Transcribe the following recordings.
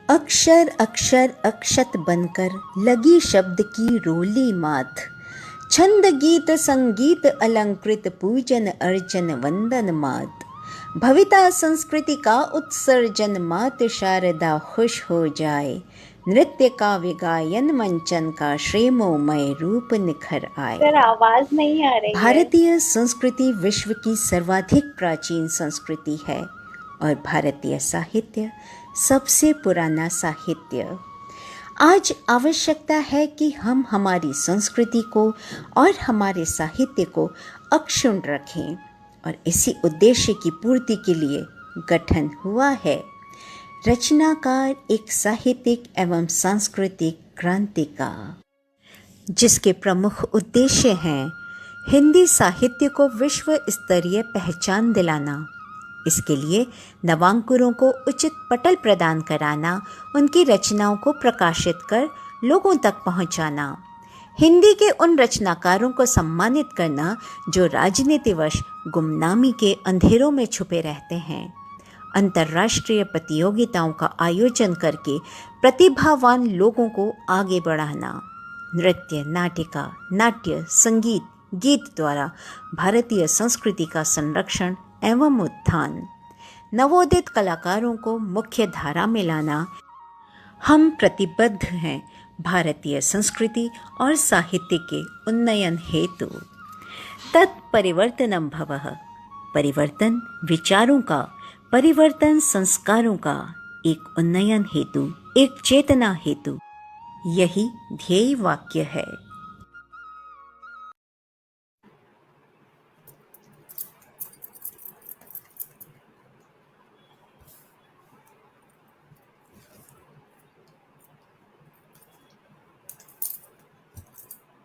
अक्षर अक्षर अक्षत बनकर लगी शब्द की रोली मात। छंद गीत संगीत अलंकृत पूजन अर्चन वंदन मात। भविता संस्कृति का उत्सर्जन मात शारदा खुश हो जाए। नृत्य काव्य गायन मंचन का श्रेमोमय रूप निखर आए। सर आवाज नहीं आ रही है। भारतीय संस्कृति विश्व की सर्वाधिक प्राचीन संस्कृति है और भारतीय साहित्य सबसे पुराना साहित्य। आज आवश्यकता है कि हम हमारी संस्कृति को और हमारे साहित्य को अक्षुण्ण रखें और इसी उद्देश्य की पूर्ति के लिए गठन हुआ है रचनाकार एक साहित्यिक एवं सांस्कृतिक क्रांति का, जिसके प्रमुख उद्देश्य हैं हिंदी साहित्य को विश्व स्तरीय पहचान दिलाना, इसके लिए नवांकुरों को उचित पटल प्रदान कराना, उनकी रचनाओं को प्रकाशित कर लोगों तक पहुंचाना, हिंदी के उन रचनाकारों को सम्मानित करना जो राजनीतिवश गुमनामी के अंधेरों में छुपे रहते हैं, अंतर्राष्ट्रीय प्रतियोगिताओं का आयोजन करके प्रतिभावान लोगों को आगे बढ़ाना, नृत्य, नाटिका, नाट्य, संगीत, गीत द्वारा भारतीय संस्कृति का संरक्षण एवं उत्थान, नवोदित कलाकारों को मुख्य धारा में लाना। हम प्रतिबद्ध हैं भारतीय संस्कृति और साहित्य के उन्नयन हेतु। तत्परिवर्तनम भवः, परिवर्तन विचारों का, परिवर्तन संस्कारों का, एक उन्नयन हेतु, एक चेतना हेतु, यही ध्येय वाक्य है।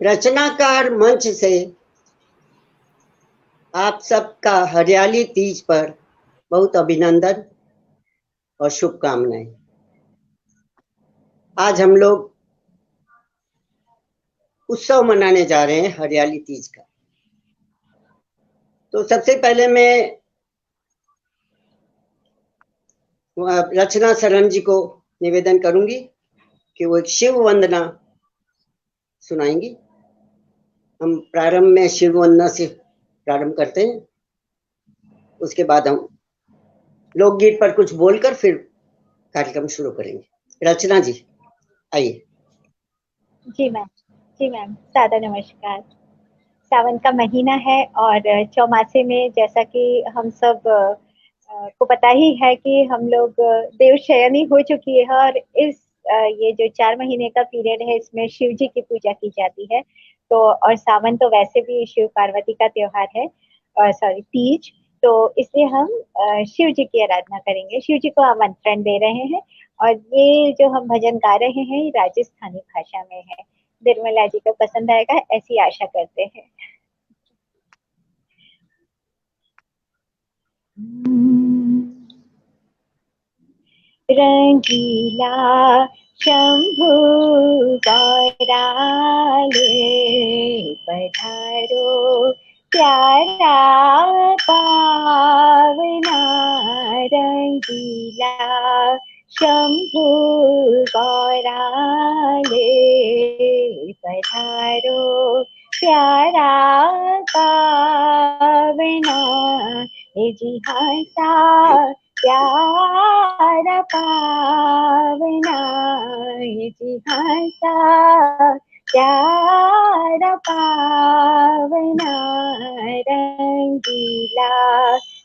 रचनाकार मंच से आप सबका हरियाली तीज पर बहुत अभिनंदन और शुभकामनाएं। आज हम लोग उत्सव मनाने जा रहे हैं हरियाली तीज का। तो सबसे पहले मैं रचना शरण जी को निवेदन करूंगी कि वो एक शिव वंदना सुनाएंगी। हम प्रारंभ में शिव वंदना से प्रारंभ करते हैं, उसके बाद हम लोकगीत पर कुछ बोलकर फिर कार्यक्रम शुरू करेंगे। रचना जी आइए। जी मैम सादा नमस्कार। सावन का महीना है और चौमासे में जैसा कि हम सब को पता ही है कि हम लोग देवशयनी हो चुकी है और इस ये जो 4 महीने का पीरियड है इसमें शिव जी की पूजा की जाती है। तो और सावन तो वैसे भी शिव पार्वती का त्योहार है, तीज, तो इसलिए हम शिव जी की आराधना करेंगे, शिव जी को आमंत्रण दे रहे हैं। और ये जो हम भजन गा रहे हैं ये राजस्थानी भाषा में है। निर्मला जी को पसंद आएगा ऐसी आशा करते हैं। रंगीला शंभु गौराले पधारो प्यारा पावना। रंगीला शंभु गौराले पधारो प्यारा पावना। जी हंसा प्यारा पावना, जी हंसा प्यारा पावना। रंगीला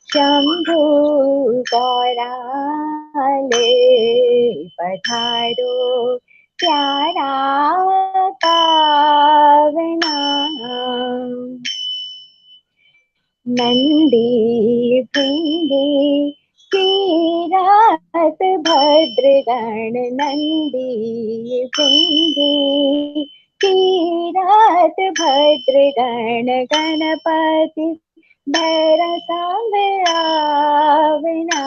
शंभु गौराले पधारो प्यारा पावना। नंदी भृंगी तीरथ भद्रगण, नंदी भृंगी तीरथ भद्रगण। गणपति भैरव संग आवना,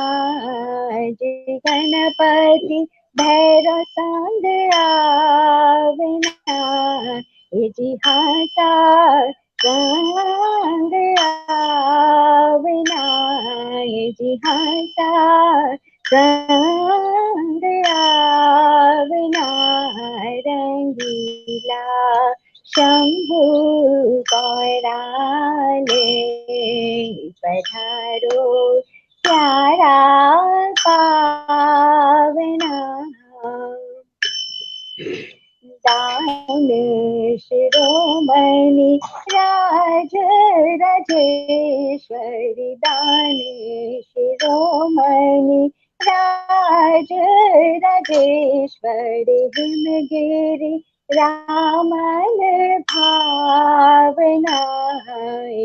जी गणपति भैरव संग आवना। जी हासा संग आवना, जी हासा संग आवना। शिरोमणि राज राजेश्वरी दानी शिरोमणि राज राजेश्वरी हिमगिरि रामन भावना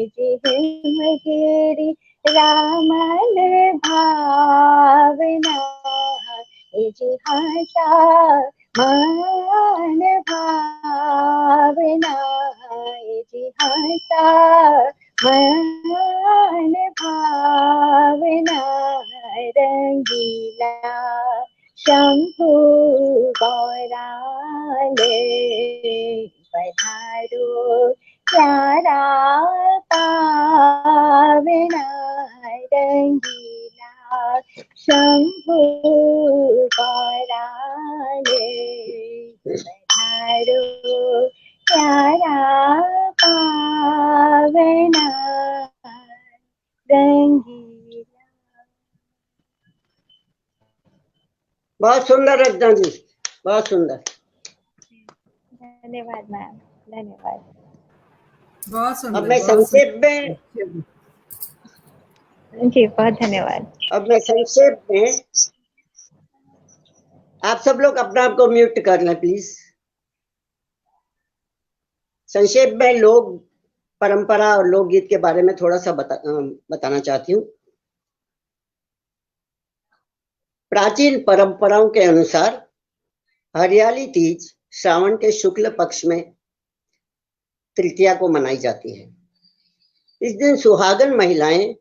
जी हिमगिरि रामन भावना जी हंसा मन भावना जी हंसा मन भावना रंगीला शंभु गौराले पधारो प्यारा पावना रंगीला शंभु गौराले पधारो प्यारा पावना रंगीला। बहुत सुंदर रचना जी, बहुत सुंदर। धन्यवाद मैम, धन्यवाद। बहुत सुंदर। अब मैं संक्षेप में जी बहुत धन्यवाद। अब मैं संक्षेप में, आप सब लोग अपना आप को म्यूट कर लें प्लीज। संक्षेप में लोक परंपरा और लोकगीत के बारे में थोड़ा सा बताना चाहती हूँ। प्राचीन परंपराओं के अनुसार हरियाली तीज श्रावण के शुक्ल पक्ष में तृतीया को मनाई जाती है। इस दिन सुहागन महिलाएं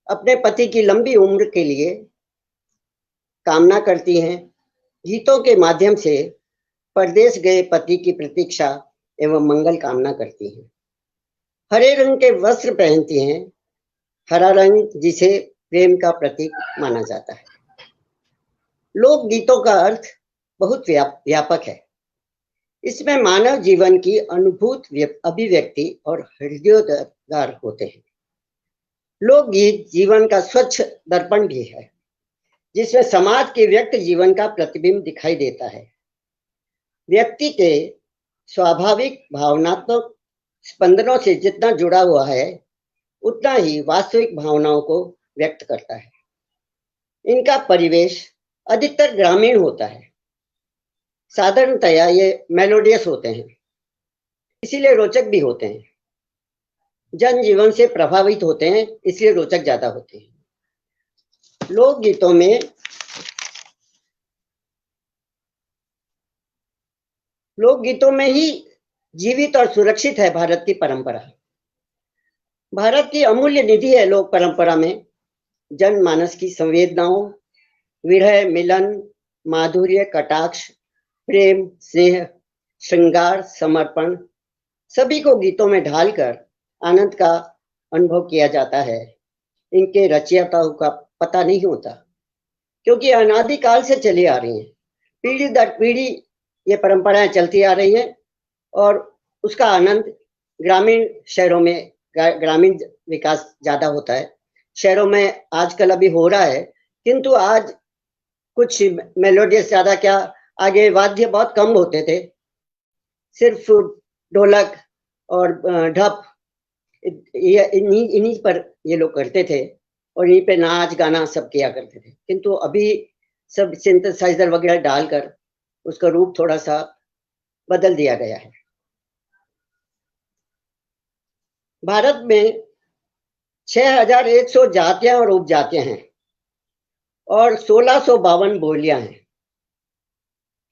अपने पति की लंबी उम्र के लिए कामना करती हैं। गीतों के माध्यम से परदेश गए पति की प्रतीक्षा एवं मंगल कामना करती हैं। हरे रंग के वस्त्र पहनती हैं। हरा रंग जिसे प्रेम का प्रतीक माना जाता है। लोक गीतों का अर्थ बहुत व्यापक है। इसमें मानव जीवन की अनुभूत अभिव्यक्ति और हृदयोद्गार होते हैं। लोकगीत जीवन का स्वच्छ दर्पण भी है, जिसमें समाज के व्यक्त जीवन का प्रतिबिंब दिखाई देता है। व्यक्ति के स्वाभाविक भावनात्मक स्पंदनों से जितना जुड़ा हुआ है, उतना ही वास्तविक भावनाओं को व्यक्त करता है। इनका परिवेश अधिकतर ग्रामीण होता है। साधारणतया ये मेलोडियस होते हैं, इसीलिए रोचक भी होते हैं। जनजीवन से प्रभावित होते हैं, इसलिए रोचक ज्यादा होते हैं। लोकगीतों में ही जीवित और सुरक्षित है भारत की परंपरा। भारत की अमूल्य निधि है लोक परंपरा में जनमानस की संवेदनाओं, विरह, मिलन, माधुर्य, कटाक्ष, प्रेम, स्नेह, श्रृंगार, समर्पण सभी को गीतों में ढालकर आनंद का अनुभव किया जाता है। इनके रचयिताओं का पता नहीं होता, क्योंकि अनादिकाल से चली आ रही हैं। पीढ़ी दर पीढ़ी ये परंपराएं चलती आ रही हैं और उसका आनंद ग्रामीण शहरों में, ग्रामीण विकास ज्यादा होता है। शहरों में आजकल अभी हो रहा है, किंतु आज कुछ मेलोडियस ज्यादा, क्या आगे वाद्य बहुत कम होते थे। सिर्फ ढोलक और ढप, इन्हीं पर ये लोग करते थे और इन्हीं पे नाच गाना सब किया करते थे। किंतु अभी सब सिंथेसाइजर वगैरह डालकर उसका रूप थोड़ा सा बदल दिया गया है। भारत में 6100 जातियां और उपजातियां हैं और 1652 बोलियां हैं।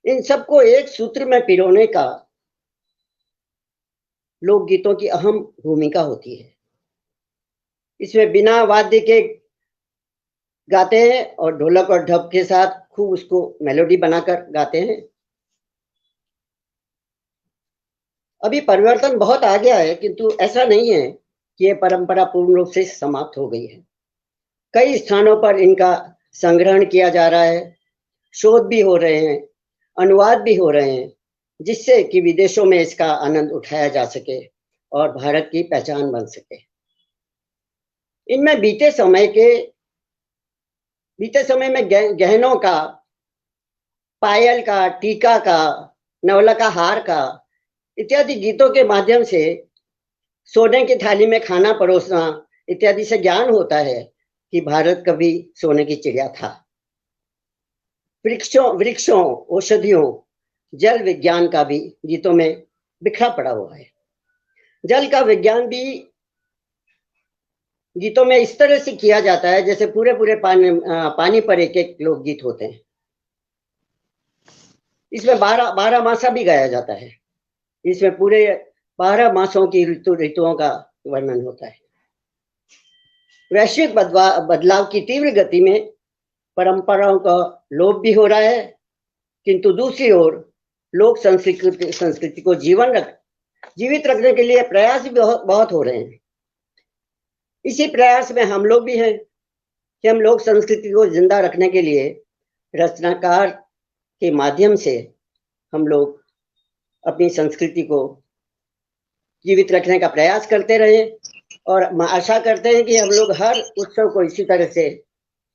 इन सबको एक सूत्र में पिरोने का लोकगीतों की अहम भूमिका होती है। इसमें बिना वाद्य के गाते हैं और ढोलक और ढप के साथ खूब उसको मेलोडी बनाकर गाते हैं। अभी परिवर्तन बहुत आ गया है, किंतु ऐसा नहीं है कि ये परंपरा पूर्ण रूप से समाप्त हो गई है। कई स्थानों पर इनका संग्रहण किया जा रहा है, शोध भी हो रहे हैं, अनुवाद भी हो रहे हैं, जिससे कि विदेशों में इसका आनंद उठाया जा सके और भारत की पहचान बन सके। इनमें बीते समय में गहनों का, पायल का, टीका का, नवला का हार का इत्यादि गीतों के माध्यम से सोने की थाली में खाना परोसना इत्यादि से ज्ञान होता है कि भारत कभी सोने की चिड़िया था। वृक्षों औषधियों जल विज्ञान का भी गीतों में बिखरा पड़ा हुआ है। जल का विज्ञान भी गीतों में इस तरह से किया जाता है जैसे पूरे पूरे पानी पर एक एक लोकगीत होते हैं। इसमें 12 मासा भी गाया जाता है। इसमें पूरे 12 मासों की ऋतुओं का वर्णन होता है। वैश्विक बदलाव की तीव्र गति में परंपराओं का लोप भी हो रहा है, किंतु दूसरी ओर लोक संस्कृति को जीवित रखने के लिए प्रयास भी बहुत हो रहे हैं। इसी प्रयास में हम लोग भी हैं कि हम लोक संस्कृति को जिंदा रखने के लिए रचनाकार के माध्यम से हम लोग अपनी संस्कृति को जीवित रखने का प्रयास करते रहे और आशा करते हैं कि हम लोग हर उत्सव को इसी तरह से,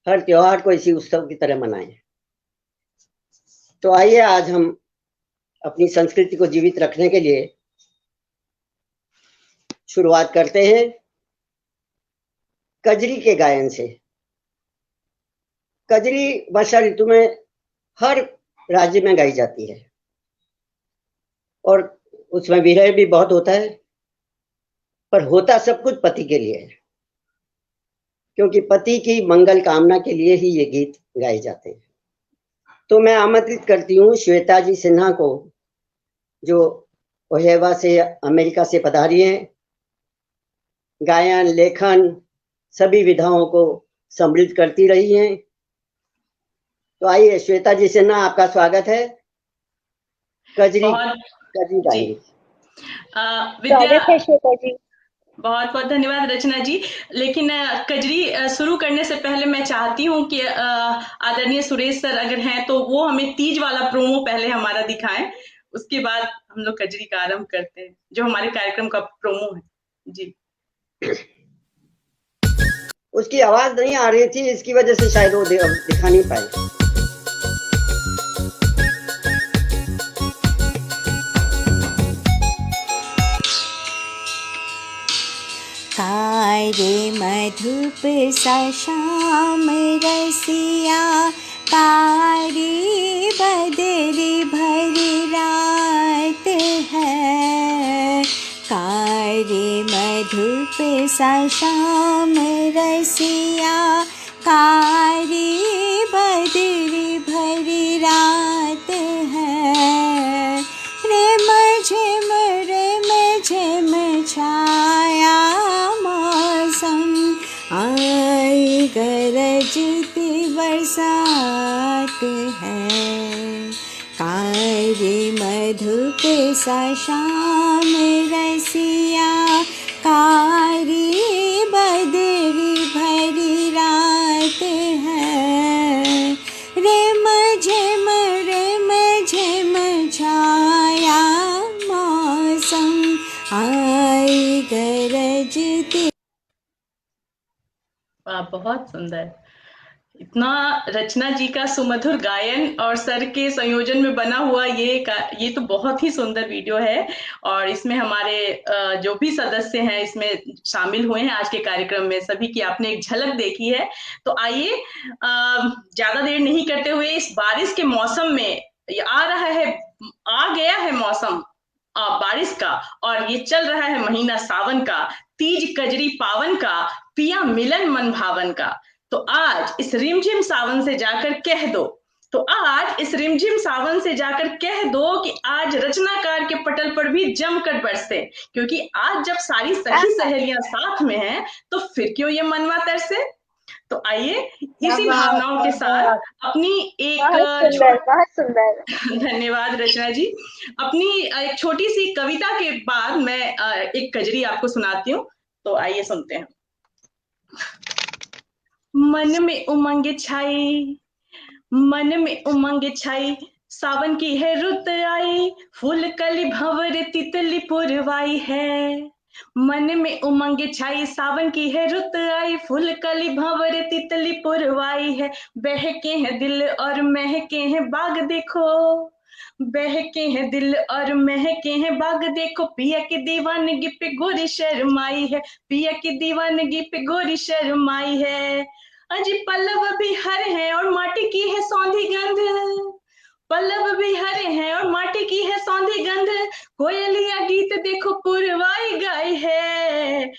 हर त्योहार को इसी उत्सव की तरह मनाएं। तो आइए आज हम अपनी संस्कृति को जीवित रखने के लिए शुरुआत करते हैं कजरी के गायन से। कजरी वर्षा ऋतु में हर राज्य में गाई जाती है और उसमें विरह भी बहुत होता है, पर होता सब कुछ पति के लिए है, क्योंकि पति की मंगल कामना के लिए ही ये गीत गाए जाते हैं। तो मैं आमंत्रित करती हूँ श्वेता जी सिन्हा को, जो ओहेवा से अमेरिका से पधारी हैं। गायन लेखन सभी विधाओं को सम्मिलित करती रही हैं। तो आइए श्वेता जी सिन्हा, आपका स्वागत है। कजरी गाएंगे। स्वागत है श्वेता जी। बहुत बहुत धन्यवाद रचना जी। लेकिन कजरी शुरू करने से पहले मैं चाहती हूँ कि आदरणीय सुरेश सर अगर हैं तो वो हमें तीज वाला प्रोमो पहले हमारा दिखाएं, उसके बाद हम लोग कजरी का आरंभ करते हैं, जो हमारे कार्यक्रम का प्रोमो है। जी। उसकी आवाज नहीं आ रही थी, इसकी वजह से शायद वो दिखा नहीं पाए। कारे मधुप सा श्याम रसिया, कारी बदरी भरी रात है। कारे मधुप सा श्याम रसिया, कारी बदरी भरी रात है। रिम झिम छाया मौसम, आई गरजती बरसात है। कारी मधुप सा श्याम रसिया, कारी बदरी भरी रात है। रिम झिम छाया मौसम, आई गरजती। वाह, बहुत सुंदर। इतना रचना जी का सुमधुर गायन और सर के संयोजन में बना हुआ ये तो बहुत ही सुंदर वीडियो है। और इसमें हमारे जो भी सदस्य हैं इसमें शामिल हुए हैं आज के कार्यक्रम में, सभी की आपने एक झलक देखी है। तो आइए ज्यादा देर नहीं करते हुए इस बारिश के मौसम में आ गया है मौसम बारिश का, और ये चल रहा है महीना सावन का, तीज कजरी पावन का, पिया मिलन मन भावन का। तो आज इस रिमझिम सावन से जाकर कह दो कि आज रचनाकार के पटल पर भी जमकर बरसे, क्योंकि आज जब सारी सखी सहेलियां साथ में हैं तो फिर क्यों ये मनवा तरसे। तो आइए इसी भावनाओं के साथ अपनी एक बहुत सुंदर धन्यवाद रचना जी। अपनी एक छोटी सी कविता के बाद मैं एक कजरी आपको सुनाती हूँ, तो आइए सुनते हैं। मन में उमंग छाई, सावन की है रुत आई, फूल कली भंवर तितली पुरवाई है। मन में उमंग छाई, सावन की है रुत आई, फूल कली भंवर तितली पुरवाई है। बहके हैं दिल और महके हैं बाग देखो, बहके हैं दिल और महके हैं बाग, देखो पिया की दीवानगी पे गोरी शर्माई है, पिया की दीवानगी पे गोरी शर्माई है। अजी पल्लव भी हरे हैं और माटी की है सौंधी गंध, पल्लव भी हरे हैं और माटी की है सौंधी गंध, कोयलिया गीत देखो पुरवाई गाई है।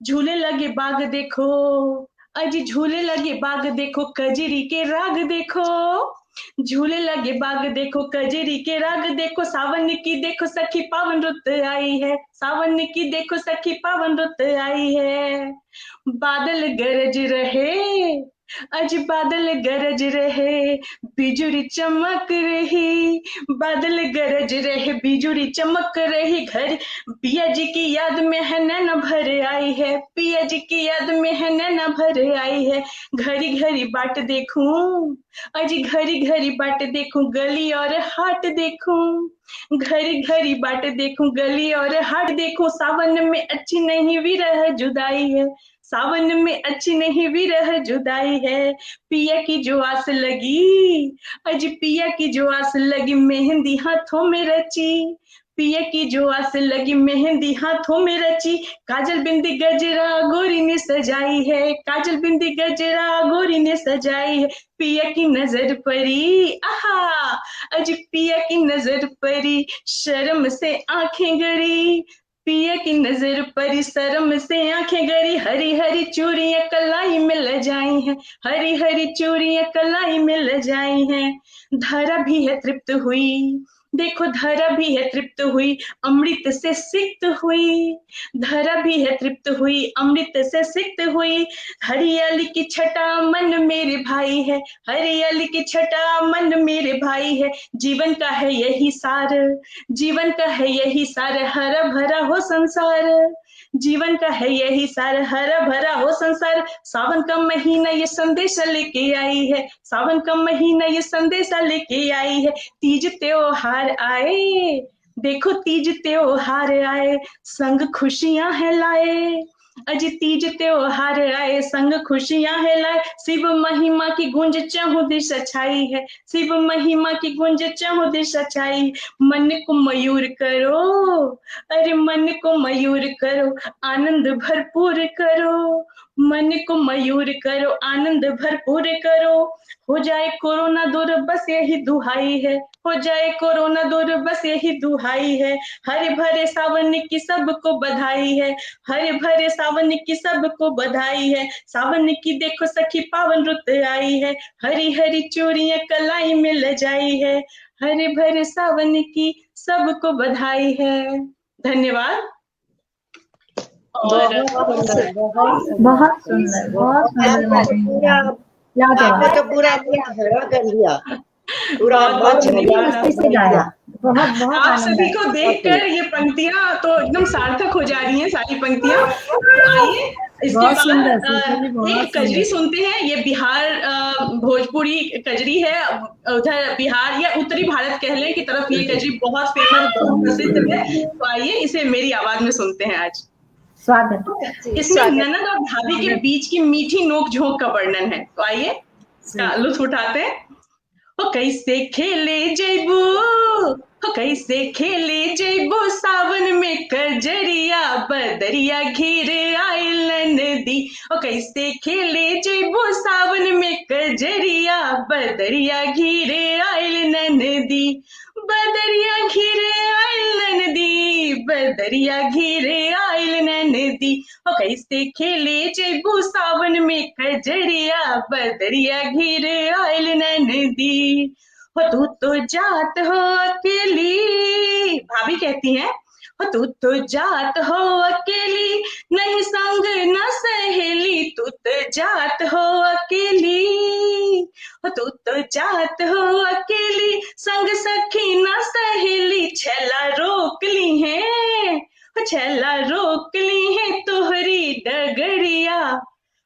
झूले लगे बाग देखो, अजी झूले लगे बाग देखो, कजरी के राग देखो, झूले लगे बाग देखो, कजरी के राग देखो, सावन की देखो सखी पावन रुत आई है, सावन की देखो सखी पावन रुत आई है। बादल गरज रहे, अज बादल गरज रहे, बिजुरी चमक रही, बादल गरज रहे, बिजुरी चमक रही, घर पिया जी की याद में है नैना भर आई है, पिया जी की याद में है नैना भर आई है। घड़ी घड़ी बाट देखूं, अजी घड़ी घड़ी बाट देखूं, गली और हाट देखूं, घड़ी घड़ी बाट देखूं, गली और हाट देखूं, सावन में अच्छी नहीं विरह जुदाई है, सावन में अच्छी नहीं विरह जुदाई है। पिया की जो आस लगी, अजी पिया की जो आस लगी, मेहंदी हाथों में रची, पिया की जो आस लगी, मेहंदी हाथों में रची, काजल बिंदी गजरा गोरी ने सजाई है, काजल बिंदी गजरा गोरी ने सजाई है। पिया की नजर परी, आहा, अजी पिया की नजर परी, शर्म से आंखें गड़ी, पिया की नजर परी, शर्म से आंखें गड़ी, हरी हरी चूड़ियां कलाई में लजाई हैं, हरी हरी चूड़ियां कलाई में लजाई हैं। धरा भी है तृप्त हुई, देखो धरा भी है तृप्त हुई, अमृत से सिक्त हुई, धरा भी है तृप्त हुई, अमृत से सिक्त हुई। हरियाली की छटा मन मेरे भाई है, हरियाली की छटा मन मेरे भाई है। जीवन का है यही सार, जीवन का है यही सार, हरा भरा हो संसार, जीवन का है यही सार, हरा भरा हो संसार। सावन का महीना ये संदेशा लेके आई है, सावन का महीना ये संदेशा लेके आई है। तीज त्योहार आए, देखो तीज त्योहार आए, संग खुशियां है लाए, अजी तीज त्योहार आए, संग खुशियां है लाए। शिव महिमा की गूंज चहुं दिशा छाई है, शिव महिमा की गूंज चहुं दिशा छाई। मन को मयूर करो, अरे मन को मयूर करो, आनंद भरपूर करो, मन को मयूर करो, आनंद भरपूर करो। हो जाए कोरोना दूर बस यही दुहाई है, हो जाए कोरोना दूर बस यही दुहाई है। हरे भरे सावन की सबको बधाई है, हरे भरे सावन की सबको बधाई है। सावन की देखो सखी पावन रुत आई है, हरी हरी चूड़ियां कलाई में लजाई है, हरे भरे सावन की सबको बधाई है। धन्यवाद। और बहुत सुंदर, बहुत सुंदर। आपने तो पूरा झगड़ा कर दिया, पूरा बहुत धन्यवाद। बहुत आप सभी को देखकर ये पंक्तियां तो एकदम सार्थक हो जा रही हैं, सारी पंक्तियां। आइए इसके बाद एक कजरी सुनते हैं। ये बिहार भोजपुरी कजरी है, उधर बिहार या उत्तरी भारत कह लें की तरफ ये कजरी बहुत फेमस, बहुत प्रसिद्ध है। तो आइए इसे मेरी आवाज में सुनते हैं आज। स्वागत। इसमें ननद और भाभी के बीच की मीठी नोक झोंक का वर्णन है, तो आइए इसका लुत्फ उठाते हैं। हो कैसे खेले जैबू, हो कैसे खेले जैबू, सावन में कजरिया बदरिया घिर आइल नदी। हो कैसे खेले जैबू, सावन में कजरिया बदरिया घिर आइल नदी, बदरिया घिर आइल नदी, बदरिया घिर आइल नदी। हो कैसे खेले जैबू, सावन में कजरिया बदरिया घिर आइल नदी। हो तू तो जात हो अकेली, भाभी कहती हैं, हो तू तो जात हो अकेली, नहीं संग न सहेली, तू तो जात हो अकेली, हो तू तो जात हो अकेली, संग सखी न सहेली, छेला रोक ली है, छेला रोक ली है तोहरी डगरिया,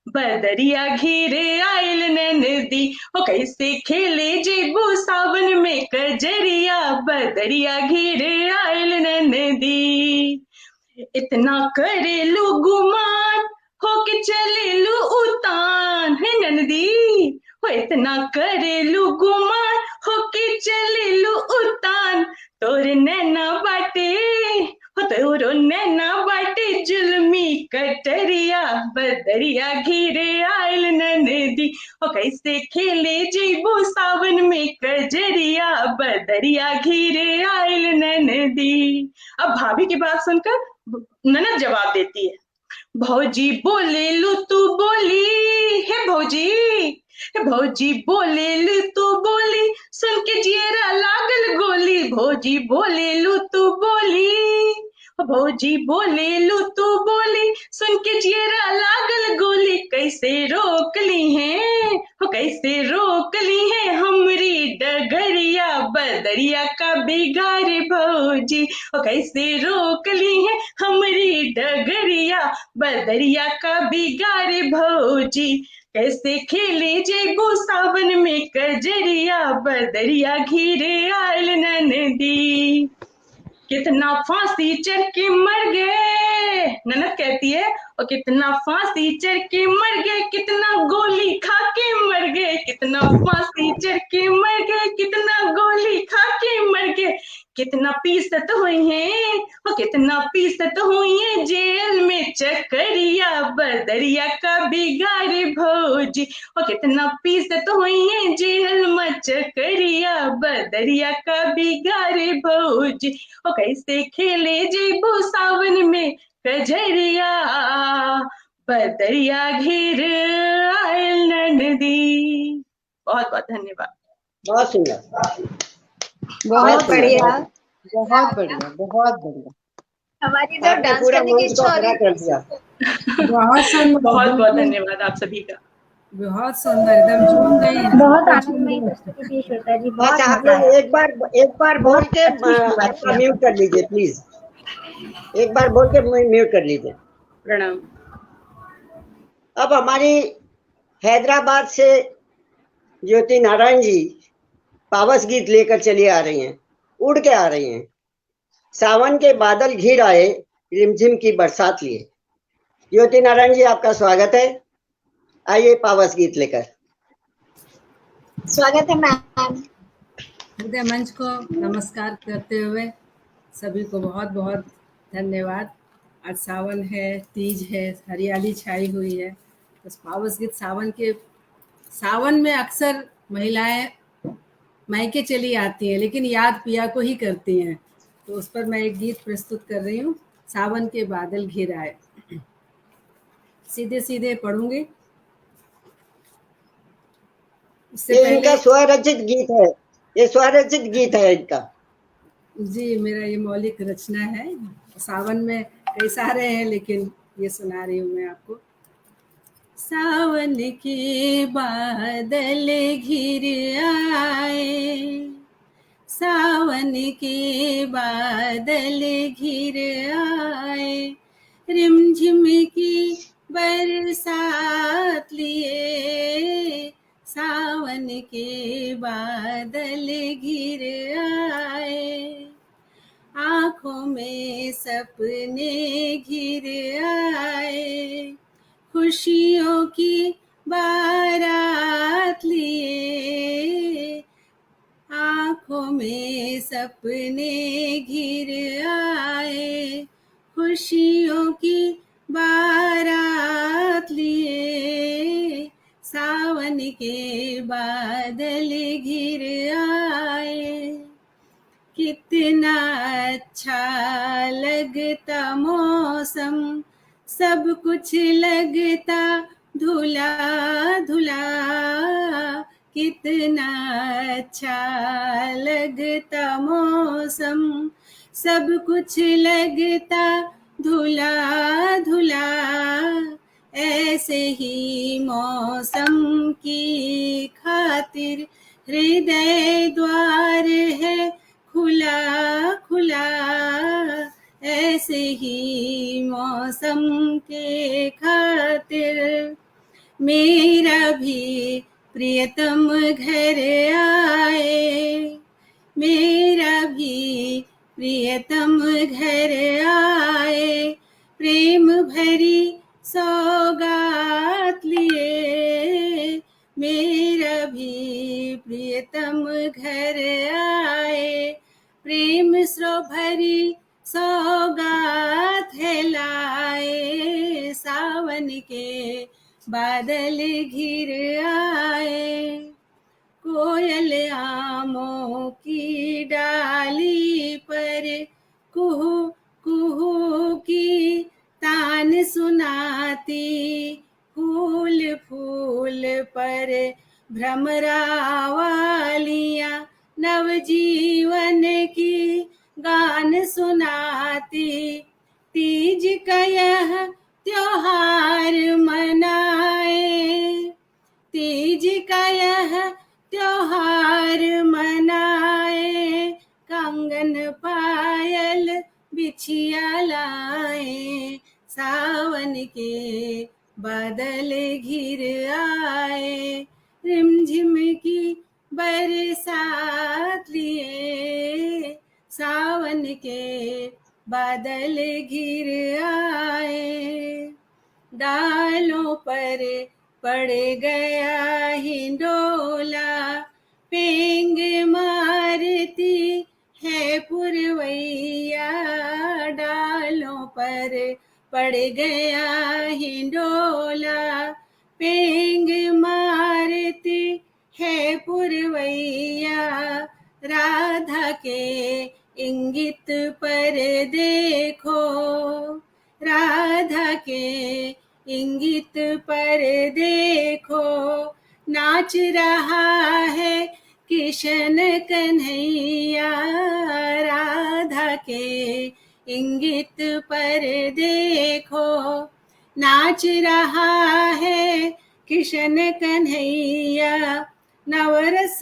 बदरिया घिरे आइल नदी। हो कैसे खेले जेबू, सावन में कजरिया बदरिया घिरे आइल नदी। इतना करे लू गुमान, हो के चले लू उतान है नंदी, हो इतना करे लू गुमान, होके चलेलू उतान तोर नैना बाटे हो तोरो नैना बाटे जुल्मी कटरिया बदरिया घिरे आयल ननदी हो कैसे खेले जीबू सावन में कजरिया बदरिया घिरे आयल ननदी। अब भाभी की बात सुनकर ननद जवाब देती है, भौजी बोले लू तू बोली हे भौजी, हे भौजी बोले लू तू बोली सुन के जियरा लागल गोली, भौजी बोले लू तू बोली, भौजी बोले लू तू बोली सुन के जियरा लागल गोली, कैसे रोक ली है हो कैसे रोक ली है हमरी डगरिया बदरिया का बिगाड़ भौजी, हो कैसे रोक ली है हमरी डगरिया बदरिया का बिगाड़ भौजी, कैसे खेले जेबू सावन में कजरिया बदरिया घिरे आयल ननदी। कितना फांसी चढ़ के मर गए, ननद कहती है, और कितना फांसी चढ़ के मर गए, कितना गोली खा के मर गए, कितना फांसी चढ़ के मर गए, कितना गोली खा के मर गए, कितना पीसत हुई है वो कितना पीसत हुई है जेल में चकरिया बदरिया का बिगाड़ भौजी, वो कितना पीसत हुई है जेल में चकरिया बदरिया का बिगाड़ भौजी, वो कैसे खेले जेबू सावन में कजरिया बदरिया घिर आयल ननदी। बहुत बहुत धन्यवाद। बहुत सुंदर, बहुत बढ़िया। बहुत बढ़िया, बहुत बढ़िया। हमारी तो आपने डांस पूरा करने की मंच को इच्छा हो खड़ा रही कर दिया। बहुत सुंदर, बहुत बहुत धन्यवाद आप सभी का। बहुत सुंदर, एकदम झूम गई हैं। बहुत आनंदमयी प्रस्तुति थी श्वेता जी, बहुत अच्छा, आप मजा लोग आया। एक बार बोल के अपना म्यूट कर लीजिए प्लीज, एक बार बोल के म्यूट कर लीजिए। प्रणाम। अब हमारी हैदराबाद से ज्योति नारायण जी पावस गीत लेकर चली आ रही हैं, उड़ के आ रही हैं। सावन के बादल घिर आए, रिमझिम की बरसात लिए। ज्योति नारायण जी, आपका स्वागत है, आइए पावस गीत लेकर। स्वागत है मैम। हृदय मंच को नमस्कार करते हुए सभी को बहुत बहुत धन्यवाद। आज सावन है, तीज है, हरियाली छाई हुई है, तो पावस गीत सावन में अक्सर महिलाएं मायके चली आती हैं, लेकिन याद पिया को ही करती हैं, तो उस पर मैं एक गीत प्रस्तुत कर रही हूँ, सावन के बादल घिर आए। सीधे सीधे पढ़ूंगी। ये इनका स्वरचित गीत है, ये स्वरचित गीत है इनका। जी, मेरा ये मौलिक रचना है। सावन में कई सारे हैं, लेकिन ये सुना रही हूँ मैं आपको। सावन के बादल घिर आए, सावन के बादल घिर आए, रिमझिम की बरसात लिए, सावन के बादल घिर आए, आँखों में सपने घिर आए, खुशियों की बारात लिए, आँखों में सपने घिर आए, खुशियों की बारात लिए, सावन के बादल घिर आए। कितना अच्छा लगता मौसम, सब कुछ लगता धुला धुला, कितना अच्छा लगता मौसम, सब कुछ लगता धुला धुला, ऐसे ही मौसम की खातिर हृदय द्वार है खुला खुला, ऐसे ही मौसम के खातिर मेरा भी प्रियतम घर आए, मेरा भी प्रियतम घर आए, प्रेम भरी सौगात लिए, मेरा भी प्रियतम घर आए, प्रेम सो भरी सौगात है लाए, सावन के बादल घिर आए। कोयल आमों की डाली पर कुहू कुहू की तान सुनाती, फूल फूल पर भ्रमरावालियां नवजीवन की गान सुनाती। तीज का यह त्योहार मनाए, तीज का यह त्योहार मनाए, कंगन पायल बिछिया लाए, सावन के बादल घिर आए, रिमझिम की बरसात लिए, सावन के बादल घिर आए। डालों पर पड़ गया हिंडोला, पेंग मारती है पुरवैया, डालों पर पड़ गया हिंडोला, पेंग मारती है पुरवैया, राधा के इंगित पर देखो, राधा के इंगित पर देखो, नाच रहा है किशन कन्हैया, राधा के इंगित पर देखो, नाच रहा है किशन कन्हैया, नवरस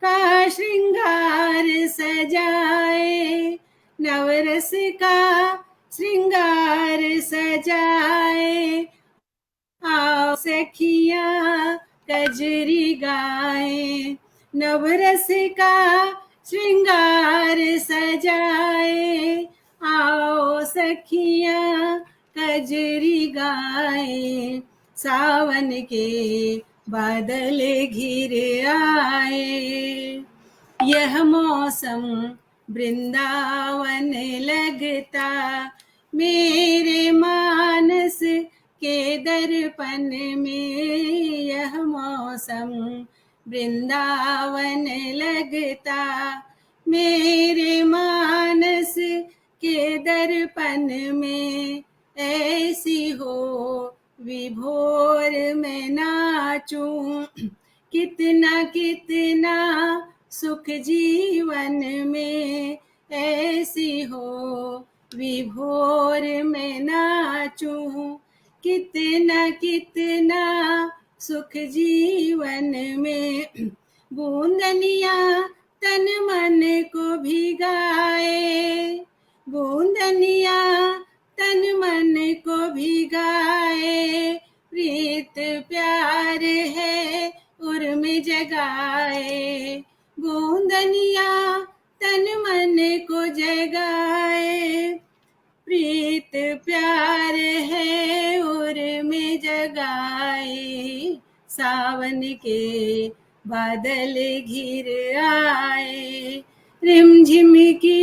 का श्रृंगार सजाए, नवरस का श्रृंगार सजाए, आओ सखियां कजरी गाए, नवरस का श्रृंगार सजाए, आओ सखियां कजरी गाए, सावन के बादल घिर आए। यह मौसम वृंदावन लगता, मेरे मानस के दर्पण में, यह मौसम वृंदावन लगता, मेरे मानस के दर्पण में, ऐसी हो विभोर में नाचूं, कितना कितना सुख जीवन में, ऐसी हो विभोर में नाचूं, कितना कितना सुख जीवन में, बूंदनिया तन मन को भिगाए, बूंदनिया तन मन को भिगाए, प्रीत प्यार है उर्म जगाए, बूंदनिया तन मन को जगाए, प्रीत प्यार है उर्म जगाए, सावन के बादल घिर आए, रिमझिम की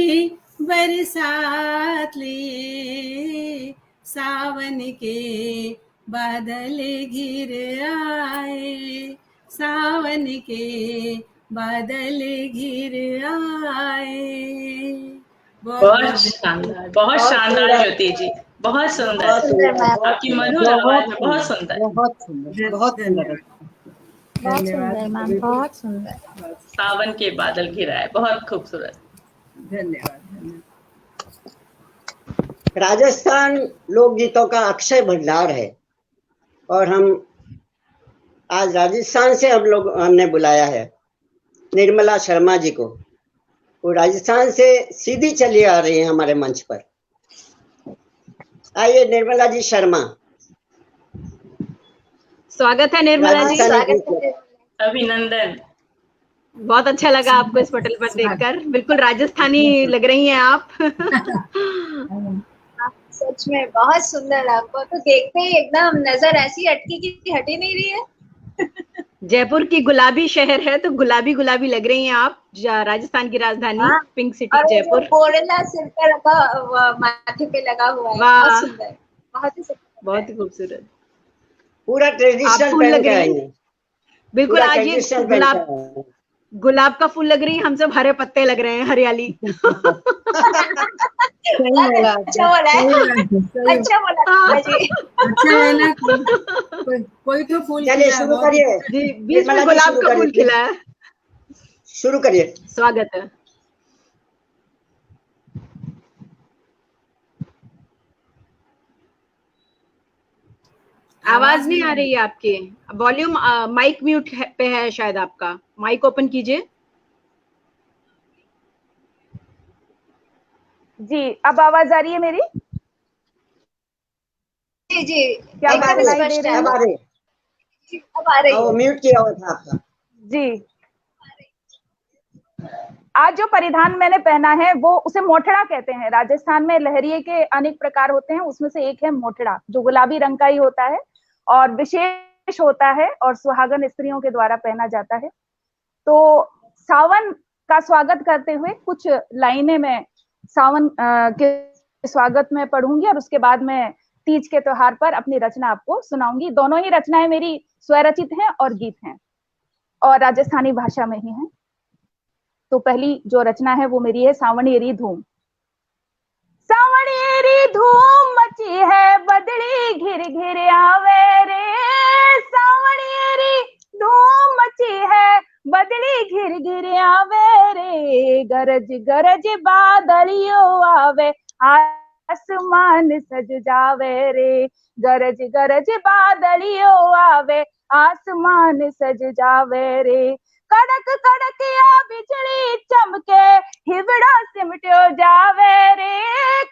बरसात लिए, सावन के बादल घिर आए, सावन के बादल घिर आए। बहुत शानदार, बहुत शानदार ज्योति जी, बहुत सुंदर, आपकी मधुर आवाज में बहुत सुंदर, बहुत सुंदर, बहुत सुंदर, बहुत सुंदर मैम, बहुत सुंदर। सावन के बादल घिराए, बहुत खूबसूरत, धन्यवाद। राजस्थान लोकगीतों का अक्षय भंडार है और हम आज राजस्थान से हमने बुलाया है निर्मला शर्मा जी को। वो राजस्थान से सीधी चली आ रही है हमारे मंच पर। आइए निर्मला जी शर्मा। स्वागत है निर्मला जी, स्वागत है। अभिनंदन। बहुत अच्छा लगा आपको इस पटल पर देखकर, बिल्कुल राजस्थानी लग रही हैं आप। सच में बहुत सुंदर, आपको तो देखते ही एकदम नजर ऐसी अटकी की हटी नहीं रही है। जयपुर की गुलाबी शहर है, तो गुलाबी गुलाबी लग रही हैं आप। राजस्थान की राजधानी, हाँ, पिंक सिटी और जयपुर। बोड़ला सिर पे रखा, माथे पे लगा हुआ है, वाह, बहुत सुंदर, बहुत ही सुंदर, बहुत ही खूबसूरत। पूरा आप ट्रेडिशनल फूल पहन लग के रही आएंगे, हैं, बिल्कुल। पूरा आज ये ट्रेडिशनल पहन के गुलाब आएंगे। गुलाब का फूल लग रही है, हम सब हरे पत्ते लग रहे हैं, हरियाली। सही बहुत बोला अच्छा आपने। बोला सही है, बात है, सही। अच्छा बोला हाँ। जी। अच्छा है ना, कोई तो फूल चलिए खिला है, शुरू बहुत करिए, जी, बीच में निर्मला जी गुलाब शुरू का करिए फूल प्लीज, खिला है। शुरू करिए। स्वागत है। आवाज नहीं आ रही है आपकी। वॉल्यूम माइक म्यूट पे है शायद आपका। माइक ओपन कीजिए। जी, अब आवाज आ रही है मेरी? जी जी, क्या अब मैं आ एकदम रही है, सुनाई दे स्पष्ट रही है, अब हूँ? आ रही है। अब आ रही वो है। म्यूट किया हुआ था आपका। जी, आज जो परिधान मैंने पहना है वो उसे मोठड़ा कहते हैं। राजस्थान में लहरिये के अनेक प्रकार होते हैं, उसमें से एक है मोठड़ा, जो गुलाबी रंग का ही होता है और विशेष होता है और सुहागन स्त्रियों के द्वारा पहना जाता है। तो सावन का स्वागत करते हुए कुछ लाइनें मैं सावन के स्वागत में पढ़ूंगी और उसके बाद मैं तीज के त्योहार पर अपनी रचना आपको सुनाऊंगी। दोनों ही रचनाएं मेरी स्वरचित हैं और गीत हैं और राजस्थानी भाषा में ही हैं। तो पहली जो रचना है वो मेरी है सावणियेरी धूम। सावणियेरी धूम मची है, बदली घिर घिर आवे रे। सावणियेरी धूम मची है, बदली घिर घिर आवे रे। गरज गरज बादलियो आवे, आसमान सज जावे रे। गरज गरज बादलियो आवे, आसमान सज जावे रे। कड़क कड़क या बिजली चमके, हिवड़ा सिमटो जावे रे।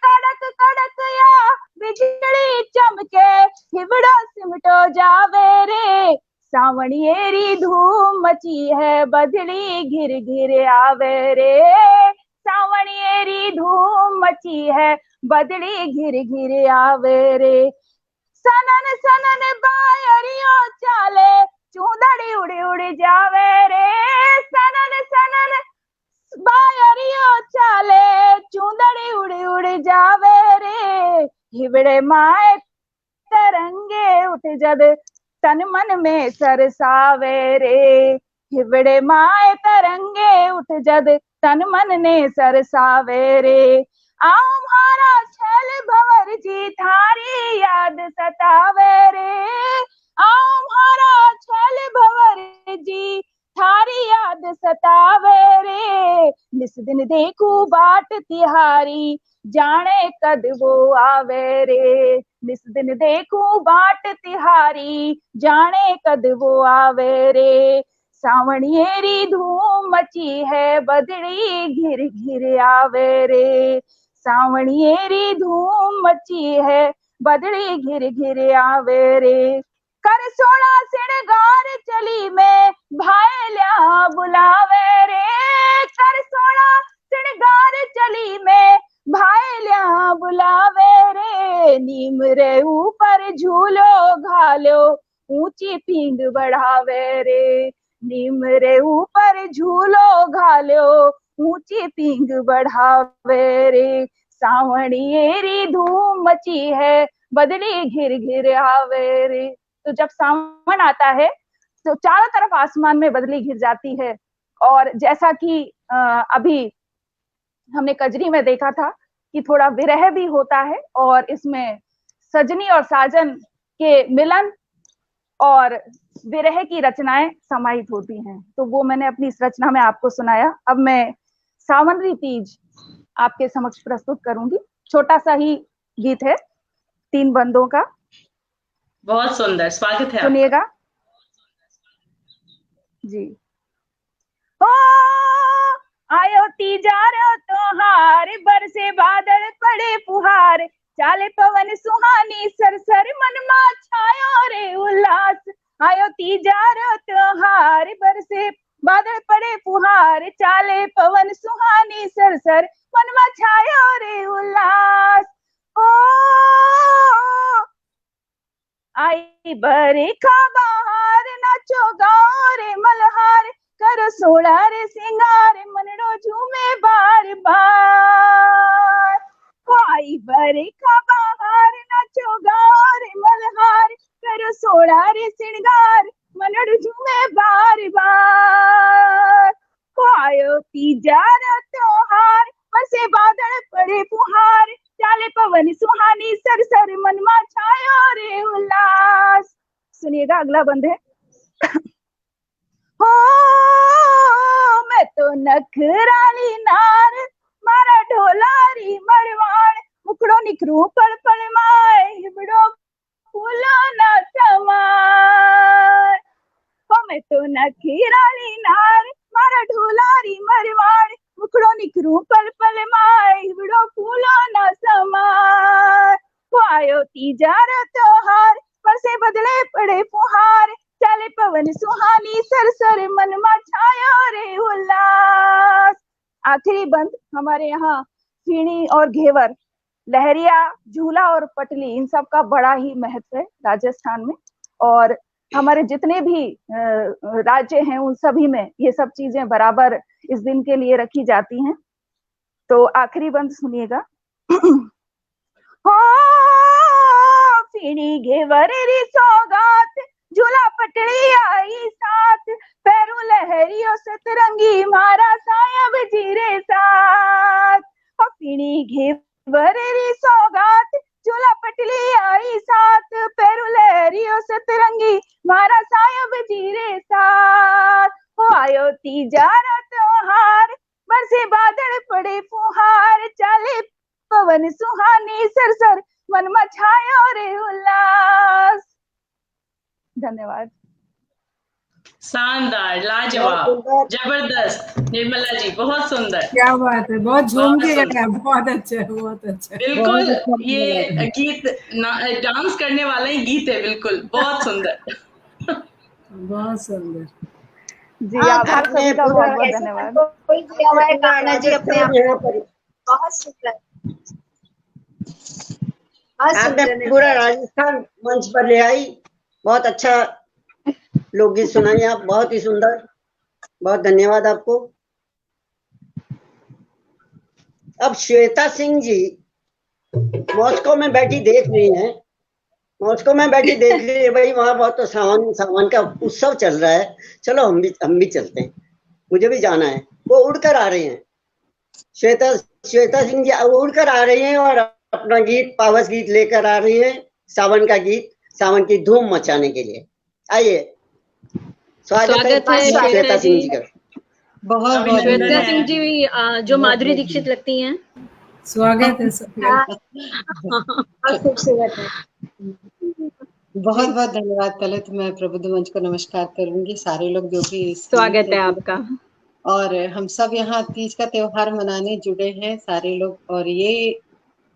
कड़क कड़क या बिजली चमके, हिवड़ा सिमटो जावे रे। सावणियेरी धूम मची है, बदली घिर घिर आवे रे। सावणियेरी धूम मची है, बदली घिर घिर आवे रे। सनन सनन बायरियो चाले, चूदड़ी उड़ी उड़ी जावे रे। सनन सनन बायरियो चाले, चूदड़ी उड़ी उड़ी जावे रे। हिवड़े माए तरंगे उठ जद, तन मन में सरसावे रे। हिवड़े माए तरंगे उठ जद, तन मन ने सरसावे रे। आओ म्हारा छैल भंवर जी, थारी याद सतावे रे। आओ म्हारा छैल भंवर जी, थारी याद सतावे रे। निस दिन देखू बाट तिहारी, जाने कद वो आवे रे। निस दिन देखू बाट तिहारी, जाने कद वो आवे रे। सावणियेरी धूम मची है, बदली घिर घिर आवे रे। सावणियेरी धूम मची है, बदली घिर घिर आवे रे। कर सोना सिणगार चली में, भायल्या बुलावे रे। कर सोना सिणगार चली में, भायल्या बुलावे रे। नीम रे ऊपर झूलो घालो, ऊंची पींग बढ़ावे रे। नीम रे ऊपर झूलो घालो, ऊंची पींग बढ़ावे रे। सावणियेरी धूम मची है, बदली घिर घिर आवे रे। तो जब सावन आता है तो चारों तरफ आसमान में बदली घिर जाती है। और जैसा कि अभी हमने कजरी में देखा था कि थोड़ा विरह भी होता है और इसमें सजनी और साजन के मिलन और विरह की रचनाएं समाहित होती हैं। तो वो मैंने अपनी इस रचना में आपको सुनाया। अब मैं सावनरी तीज आपके समक्ष प्रस्तुत करूंगी। छोटा सा ही गीत है, 3 बंदों का। बहुत सुंदर, स्वागत है आपका। सुनिएगा जी। हो आयो तीजारो त्योहार, बरसे बादल पड़े फुहार। चाले पवन सुहानी, सरसर मन मा छायो रे उल्लास। आयो तीजारो त्योहार, बरसे बादल पड़े फुहार। चाले पवन सुहानी, सरसर मन मा छायो रे उल्लास। ओ आई बरखा बहार नाचो गाओ रे मल्हार करो सोड़ा रे सिंगार मनड़ो झूमे बार बार। आई बरखा बहार नाचो गाओ रे मल्हार करो सोड़ा रे सिंगार मनड़ झूमे बार बार। आयो तीजा रा त्योहार बरसे बादल पड़े फुहार चाले पवन सुहानी सर सर मन मा छायो रे उल्लास। सुनिएगा अगला बंद है। हो मैं तो नखराली नार मारा ढोलारी मरवाड़ मुखड़ो निखरू पल पल माए हिबड़ो फूलो ना समार। हो मैं तो नखराली नार मारा ढोलारी मरवाड़ मुखड़ो निखरू पल पल माए हिबड़ो फूलो ना समार। हो आयो तीजा रा त्योहार बरसे बदले पड़े फुहार चाले पवन सुहानी सर सर मन मा छायो रे उल्लास। आखिरी बंद हमारे यहाँ सीढ़ी और घेवर, लहरिया, झूला और पटली इन सब का बड़ा ही महत्व है राजस्थान में, और हमारे जितने भी राज्य हैं उन सभी में ये सब चीजें बराबर इस दिन के लिए रखी जाती हैं। तो आखिरी बंद सुनिएगा। हो सीढ़ी घेवर री सौगात झूला पटड़ी आई साथ पैरू लहरियो सतरंगी मारा सायब जीरे साथ। हो सीढ़ी घेवर री सौगात झूला पटली आई साथ पैरू लहरियो सतरंगी मारा सायब जीरे साथ। हो आयो तीजा रा त्योहार बरसे बादल पड़े फुहार चाले पवन सुहानी सर सर मन मा छायो रे उल्लास। धन्यवाद। शानदार, लाजवाब, जबरदस्त निर्मला जी, बहुत सुंदर। क्या बात है, बहुत झूम के गया, बहुत अच्छा, बहुत अच्छा। बिल्कुल ये गीत डांस करने वाला ही गीत है, बिल्कुल बहुत सुंदर। बहुत सुंदर जी, आभार सभी का, बहुत बहुत धन्यवाद। जी अपने बहुत सुंदर, आपने पूरा राजस्थान मंच पर ले आई, बहुत अच्छा लोकगीत सुनाई आप, बहुत ही सुंदर, बहुत धन्यवाद आपको। अब श्वेता सिंह जी मॉस्को में बैठी देख रही हैं, मॉस्को में बैठी देख रही है भाई, वहां बहुत तो सावन का उत्सव चल रहा है, चलो हम भी चलते हैं, मुझे भी जाना है। वो उड़कर आ रही हैं, श्वेता सिंह जी उड़कर आ रही हैं और अपना गीत, पावस गीत लेकर आ रही है, सावन का गीत, सावन की धूम मचाने के लिए। आइए, स्वागत है श्वेता सिंह जी का। बहुत बहुत श्वेता सिंह जी जो माधुरी दीक्षित लगती हैं, स्वागत है सबका। खूबसूरत है, बहुत बहुत धन्यवाद। पहले तो मैं प्रबुद्ध मंच को नमस्कार करूंगी, सारे लोग जो भी स्वागत है आपका। और हम सब यहाँ तीज का त्योहार मनाने जुड़े हैं सारे लोग, और ये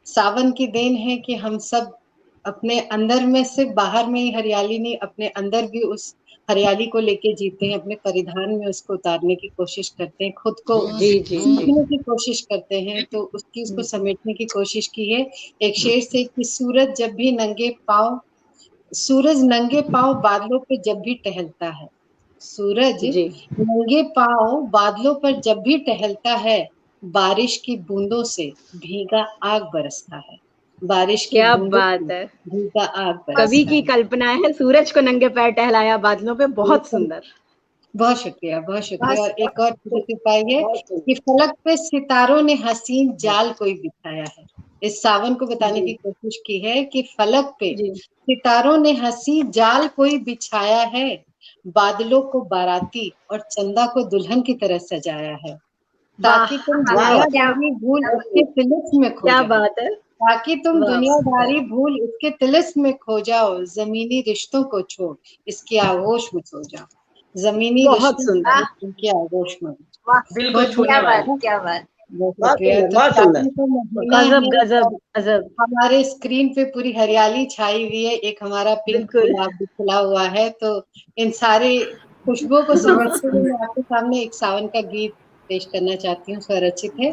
सावन की देन है कि हम सब अपने अंदर में, सिर्फ बाहर में ही हरियाली नहीं, अपने अंदर भी उस हरियाली को लेके जीते हैं, अपने परिधान में उसको उतारने की कोशिश करते हैं, खुद को सीखने की कोशिश करते हैं, तो उसकी उसको समेटने की कोशिश की है। एक शेर से कि सूरज नंगे पांव बादलों पे जब भी टहलता है, सूरज नंगे पांव बादलों पर जब भी टहलता है, बारिश की बूंदों से भीगा आग बरसता है। बारिश की क्या बात है, भीगा आग बरसता कवि की कल्पना है, सूरज को नंगे पैर टहलाया बादलों पे, बहुत सुंदर। बहुत शुक्रिया, बहुत शुक्रिया। और एक और उपाय है कि फलक पे सितारों ने हसीन जाल कोई बिछाया है। इस सावन को बताने की कोशिश की है कि फलक पे सितारों ने हसी जाल कोई बिछाया है, बादलों को बाराती और चंदा को दुल्हन की तरह सजाया है, ताकि तुम दुनियादारी भूल उसके तिलिस्म में खो जाओ। क्या बात है, ताकि तुम दुनियादारी भूल उसके तिलिस्म में खो जाओ, जमीनी रिश्तों को छोड़ इसके आगोश में सो जाओ। जमीनी बहुत सुंदर, इनके आगोश में। बिल्कुल, क्या बात, गजब। हमारे स्क्रीन पे पूरी हरियाली छाई हुई है, एक हमारा पिंक गुलाब भी खिला हुआ है, तो इन सारी खुशबुओं को समझते हुए मैं आपके सामने एक सावन का गीत पेश करना चाहती हूँ, स्वरचित है।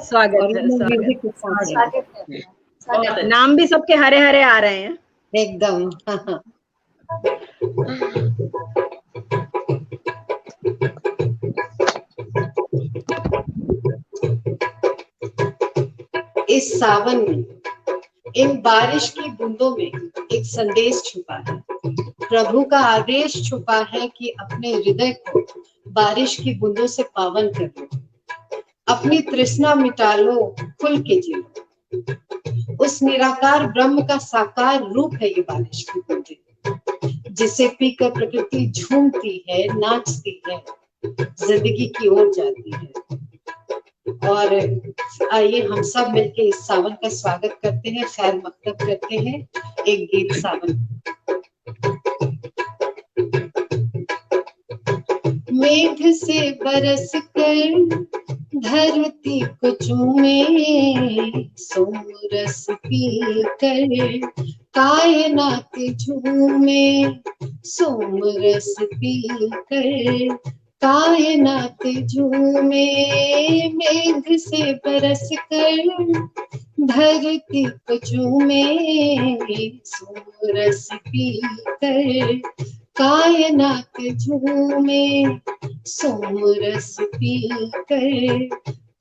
नाम भी सबके हरे हरे आ रहे हैं एकदम। इस सावन में, इन बारिश की बूंदों में एक संदेश छुपा है। प्रभु का आदेश छुपा है कि अपने हृदय को बारिश की बूंदों से पावन कर लो, अपनी तृष्णा मिटा लो, खुल के जी लो। उस निराकार ब्रह्म का साकार रूप है ये बारिश की बूंदें, जिसे पीकर प्रकृति झूमती है, नाचती है, जिंदगी की ओर जाती है। और आइए हम सब मिलके इस सावन का स्वागत करते हैं, खैर मकदम करते हैं एक गीत सावन। मेघ से बरस कर धरती को चूमे, सोमरस पी कर कायनात झूमे, सोमरस पी कर कायनात झूमे। मेघ से बरस कर धरती को चूमे, सोमरस पी कर कायनात झूमे, सोमरस पी कर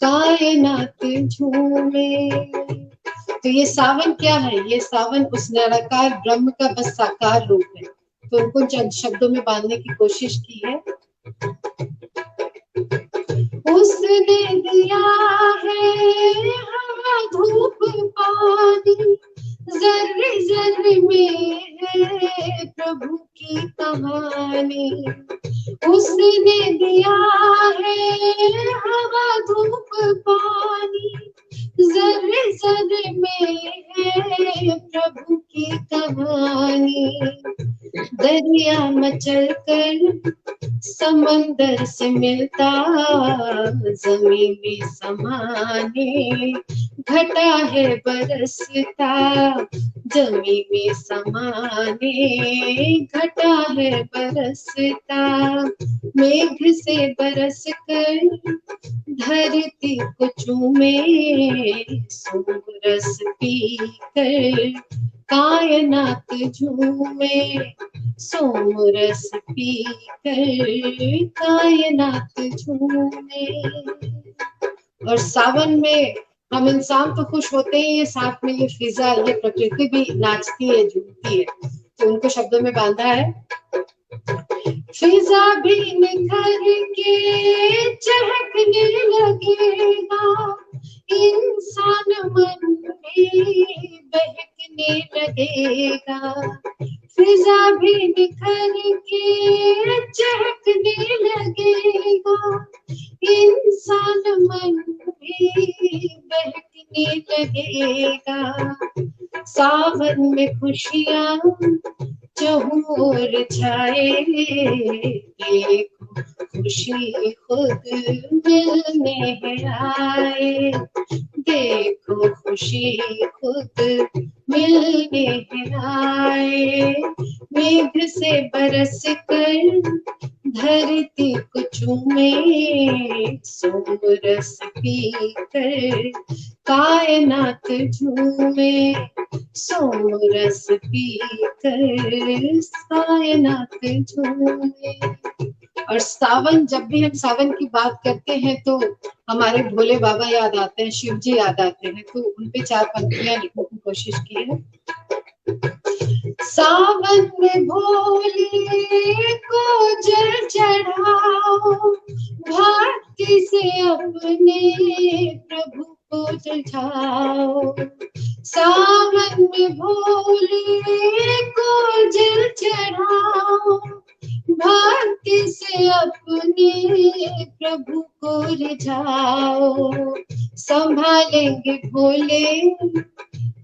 कायनात झूमे। तो ये सावन क्या है? ये सावन उस निराकार ब्रह्म का बस साकार रूप है। तो उनको चंद शब्दों में बांधने की कोशिश की है। उसने दिया है हवा धूप पानी, जर्रे जर्रे में है प्रभु की कहानी। उसने दिया है हवा धूप पानी, जर्रे जर्रे में है प्रभु की कहानी। दरिया मचल कर समंदर से मिलता, जमीन में समाने घटा है बरसता, जमीन में समाने घटा है बरसता। मेघ से बरस कर धरती को चूमे, सोमरस पी कर कायनात झूमे, सोमरस पी कर कायनात झूमे। और सावन में हम इंसान तो खुश होते ही है, साथ में ये फिजा, ये प्रकृति भी नाचती है, झूमती है। तो उनको शब्दों में बांधा है। फिजा भी निखर के चहकने लगेगा, इंसान मन भी बहकने लगेगा। फिजा भी निखर के चहकने लगेगा, इंसान मन भी बहकने लगेगा। सावन में खुशियाँ चहुं ओर छाए, देखो खुशी खुद मिलने आए, देखो खुशी खुद मिलने आए। मेघ से बरस कर धरती को चूमे, सोमरस पी कर कायनात झूमे, सोमरस पी कर कायनात झूमे। और सावन, जब भी हम सावन की बात करते हैं तो हमारे भोले बाबा याद आते हैं, शिव जी याद आते हैं। तो उनपे 4 पंक्तियां लिखने की कोशिश की है। सावन में भोले को जल चढ़ाओ, भक्ति से अपने प्रभु को जलाओ। सावन में भोले को जल चढ़ाओ, भक्ति से अपने प्रभु को रिझाओ। संभालेंगे भोले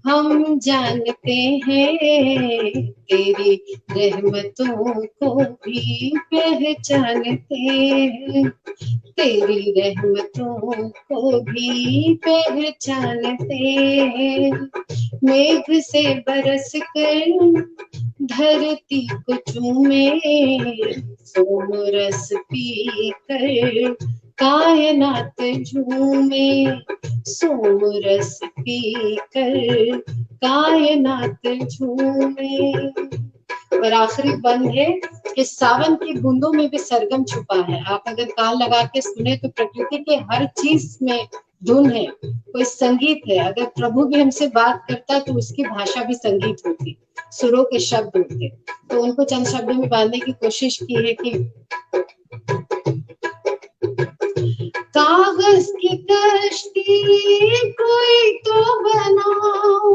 हम जानते हैं, तेरी रहमतों को भी पहचानते हैं, तेरी रहमतों को भी पहचानते हैं। मेघ से बरस कर धरती को चूमे, सोमरस पी कर कायनात झूमे, सोमरस पी कर कायनात झूमे। और आखिरी बंद है कि सावन की बूंदों में भी सरगम छुपा है। आप अगर कान लगा के सुने तो प्रकृति के हर चीज में धुन है, कोई संगीत है। अगर प्रभु भी हमसे बात करता तो उसकी भाषा भी संगीत होती, सुरों के शब्द होते। तो उनको चंद शब्दों में बांधने की कोशिश की है कि कागज की कश्ती कोई तो बनाओ,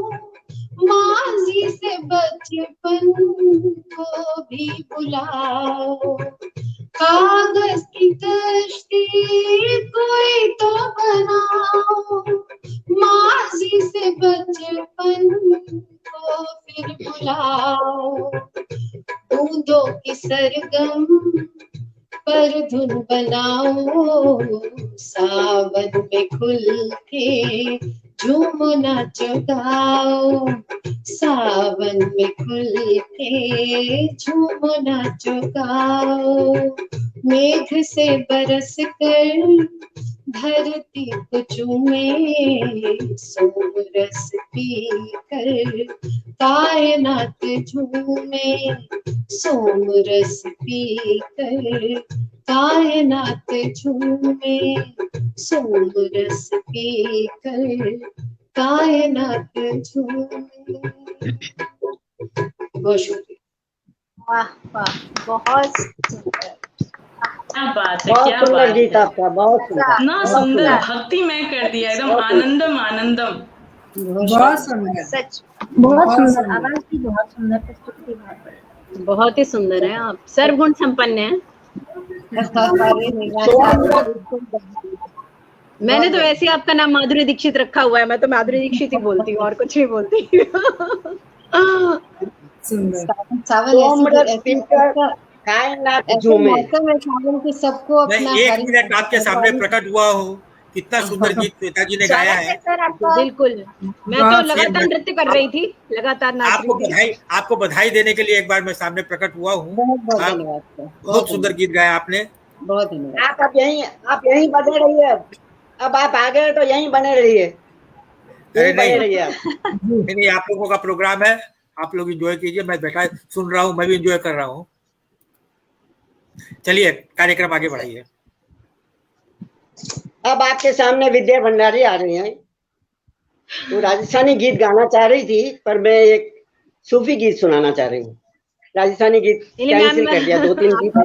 माजी से बचपन को भी बुलाओ। कागज की कश्ती कोई तो बनाओ, माजी से बचपन को फिर बुलाओ। बूंदों की सरगम पर धुन बनाओ, सावन में खुल के झूमो नाचो गाओ। सावन में खुल के झूमो नाचो गाओ। मेघ से बरस कर धरती को चूमे, सोरस पी कर कायनात झूमे। सोमरस पी कर कायनात झूमे, सोमरस पी कर कायनात झूमे। बहुत शुक्रिया। वाह वाह, बहुत सुंदर। क्या बात है, बहुत क्या सुंदर बात गीत है। आपका, बहुत सुंदर, इतना बहुत सुंदर सुंदर। भक्तिमय कर दिया, एकदम आनंदम आनंदम। बहुत सुंदर, सच बहुत सुंदर सुंदर। आवाज की, बहुत सुंदर प्रस्तुति, बहुत बढ़िया। बहुत ही सुंदर है आप, सर्वगुण संपन्न है। मैंने तो वैसे ही आपका नाम माधुरी दीक्षित रखा हुआ है, मैं तो माधुरी दीक्षित ही बोलती हूँ और कुछ नहीं बोलती। सुंदर। सोमरस पीकर कायनात ऐसे झूमे। मौसम है सावन के, सबको अपना मैं 1 हरी मिनट आपके सामने प्रकट हुआ हूँ। कितना सुंदर गीत श्वेता जी ने गाया स्वागत है है। सर आपका। बिल्कुल, मैं तो लगातार नृत्य कर रही थी, लगातार नाच रही थी। आपको बधाई देने के लिए एक बार मैं सामने प्रकट हुआ हूँ। बहुत बहुत आप धन्यवाद सर, बहुत सुंदर गीत गाया आपने। बहुत धन्यवाद। आप यहीं बने रहिए। अब आप आ गए तो यहीं बने रहिए, अरे यहीं बने नहीं रहिए आप। नहीं, आप लोगों का प्रोग्राम है, आप लोग एंजॉय कीजिए। मैं बैठा सुन रहा हूँ, मैं भी एंजॉय कर रहा हूँ। चलिए कार्यक्रम आगे बढ़ाइए। अब आपके सामने विद्या भंडारी आ रही हैं। वो राजस्थानी गीत गाना चाह रही थी, पर मैं एक सूफी गीत सुनाना चाह रही हूँ। राजस्थानी गीत कैंसिल कर दिया, 2-3 गीत है।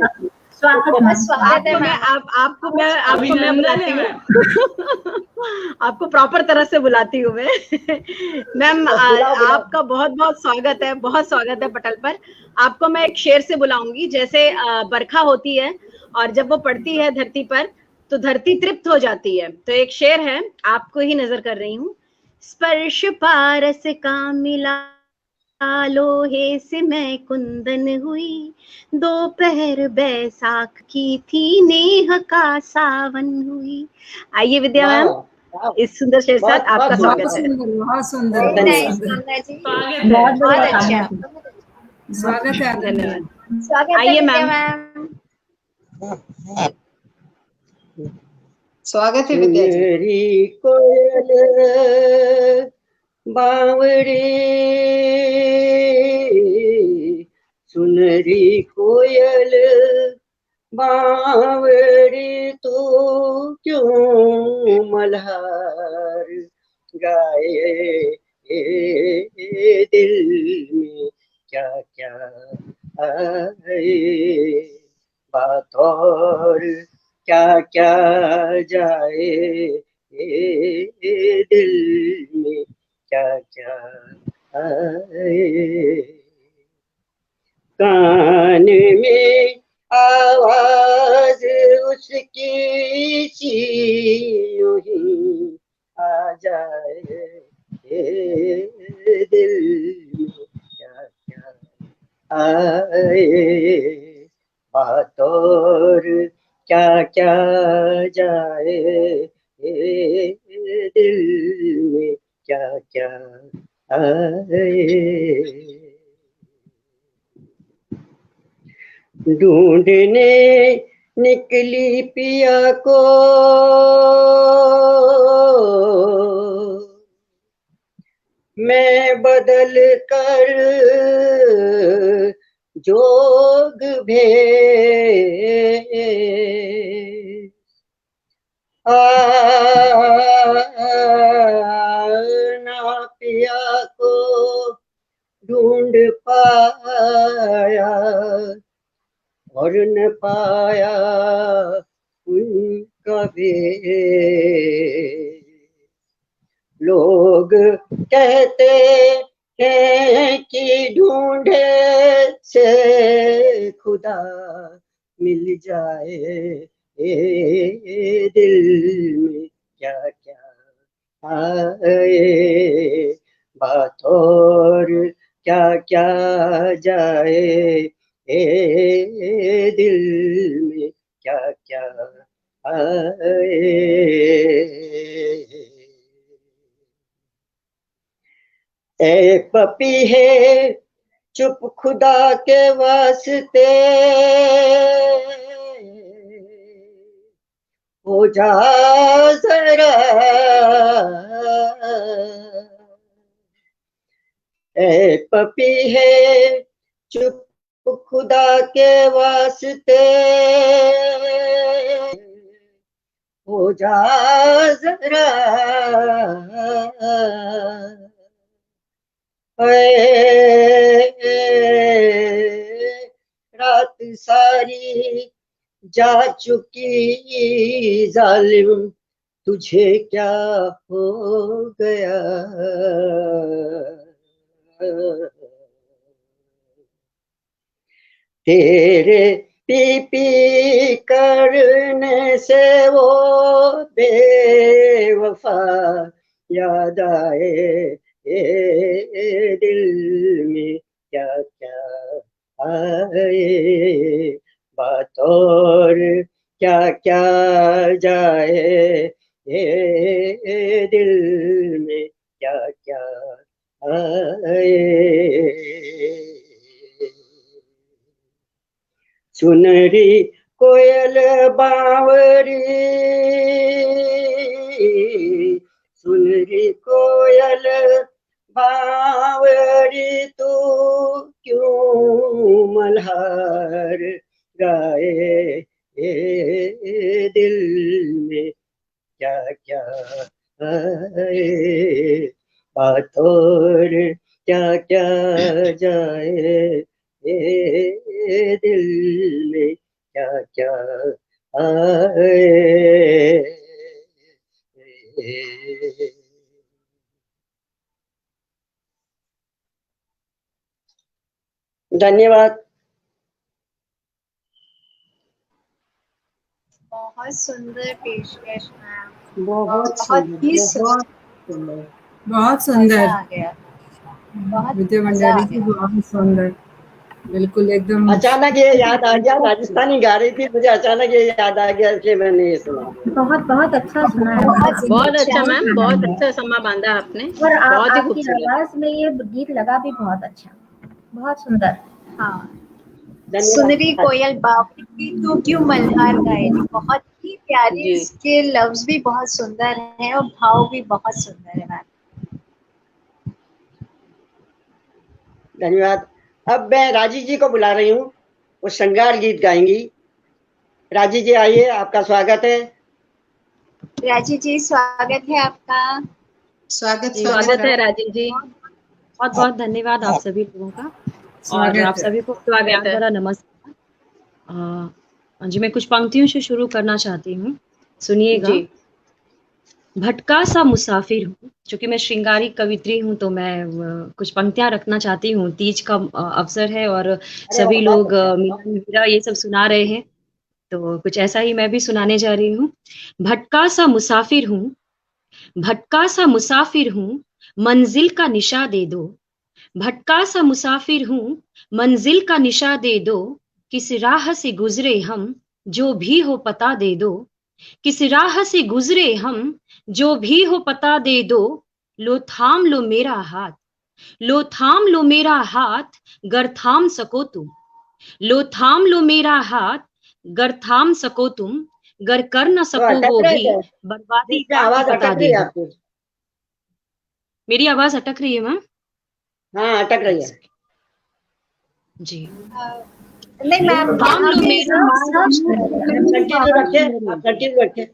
स्वागत है मैम। आपको मैं अभिनंदन बुलाती है हूँ। आपको प्रॉपर तरह से बुलाती हूँ मैं। मैम आपका बहुत बहुत स्वागत है, बहुत स्वागत है पटल पर। आपको मैं एक शेर से बुलाऊंगी। जैसे बरखा होती है और जब वो पड़ती है धरती पर तो धरती तृप्त हो जाती है। तो एक शेर है, आपको ही नजर कर रही हूँ। स्पर्श पारस का मिला, लोहे से मैं कुंदन हुई, दोपहर बैसाख की थी, नेह का सावन हुई। आइए विद्या मैम, इस सुंदर शेर के साथ आपका स्वागत है। बहुत सुंदर, स्वागत है। स्वागत है। धन्यवाद। स्वागत आइए है मैम। मैम। स्वागत है विद्या जी। सुनहरी कोयल बावड़े, सुनहरी कोयल बावड़े तो क्यों मल्हार गाए, दिल में क्या क्या आए, बात और क्या क्या जाए, दिल में क्या क्या आए। कान में आवाज उसकी सी यूं ही आ जाए, दिल में क्या क्या आए, बात और क्या क्या जाए, दिल में क्या क्या आए। ढूंढने निकली पिया को मैं बदल कर जोग भेष। ना पिया को ढूंढ पाया और न पाया उनका भेष। लोग कहते हैं कि ढूंढे से खुदा मिल जाए, दिल में क्या क्या आए, बात और क्या क्या जाए, दिल में क्या क्या आए। ए पपीहे चुप खुदा के वास्ते, हो जा जरा। ए पपीहे चुप खुदा के वास्ते, हो जा जरा। रात सारी जा चुकी जालिम, तुझे क्या हो गया। तेरे पी पी करने से वो बेवफा याद आए, दिल में क्या क्या आए, बात और क्या क्या जाए, दिल में क्या क्या आए। सुनरी कोयल बावरी, सुनरी कोयल बावरी, तू क्यों मल्हार गाए, दिल में क्या क्या आए, बात और क्या क्या जाए, दिल में क्या क्या आए। धन्यवाद। बहुत सुंदर पेशकश मैम, बहुत बहुत ही सुंदर, सुंदर, बहुत मजा सुंदर आ गया, बहुत विद्या मजा आ भंडारी जी, गया। बहुत सुंदर, बिल्कुल एकदम। अचानक ये याद आ गया, राजस्थानी गा रही थी, मुझे अचानक ये याद आ गया, इसलिए मैंने ये सुना। बहुत बहुत अच्छा सुना है। बहुत अच्छा मैम, बहुत अच्छा समा बांधा आपने, और बहुत ही आपकी खूबसूरत। आवाज में ये गीत लगा भी बहुत अच्छा, बहुत सुंदर। हाँ, धन्यवाद। सुनरी कोयल बावरी, तू क्यों मल्हार गाए, बहुत ही प्यारी, जी। इसके लफ्ज भी बहुत सुंदर हैं और भाव भी बहुत सुंदर है मैम। धन्यवाद। अब मैं राजी जी को बुला रही हूँ, वो श्रृंगार गीत गाएंगी। राजी जी आइए, आपका स्वागत है। राजी जी स्वागत है आपका। स्वागत है राजीव जी। बहुत बहुत धन्यवाद आप सभी लोगों का, और स्वागत आप है। सभी को स्वागत है। बड़ा नमस्कार। जी, मैं कुछ पंक्तियों से शुरू करना चाहती हूँ, सुनिएगा। जी। भटका सा मुसाफिर हूँ, चूंकि मैं श्रृंगारी कवित्री हूँ तो मैं कुछ पंक्तियां रखना चाहती हूँ। तीज का अवसर है और सभी लोग मिलन मीरा ये सब सुना रहे हैं, तो कुछ ऐसा ही मैं भी सुनाने जा रही हूँ। भटका सा मुसाफिर हूँ, भटका सा मुसाफिर हूँ, मंजिल का निशा दे दो। भटका सा मुसाफिर हूँ, मंजिल का निशा दे दो। किस राह से गुजरे हम, जो भी हो पता दे दो। किस राह से गुजरे हम, जो भी हो पता दे दो। लो थाम लो मेरा हाथ, लो थाम लो मेरा हाथ, गर थाम सको तुम। लो थाम लो मेरा हाथ, गर थाम सको तुम। गर कर न सको अटक वो रहे भी, थे, बर्बादी बीच में का आवाज पता अटक दे रही है दो। आपकी। मेरी आवाज अटक रही है मैम? हाँ, अटक रही है। जी। नहीं मैम, थाम लो मेरा कंटिन्यू रखे, आप कंटिन्यू रखे।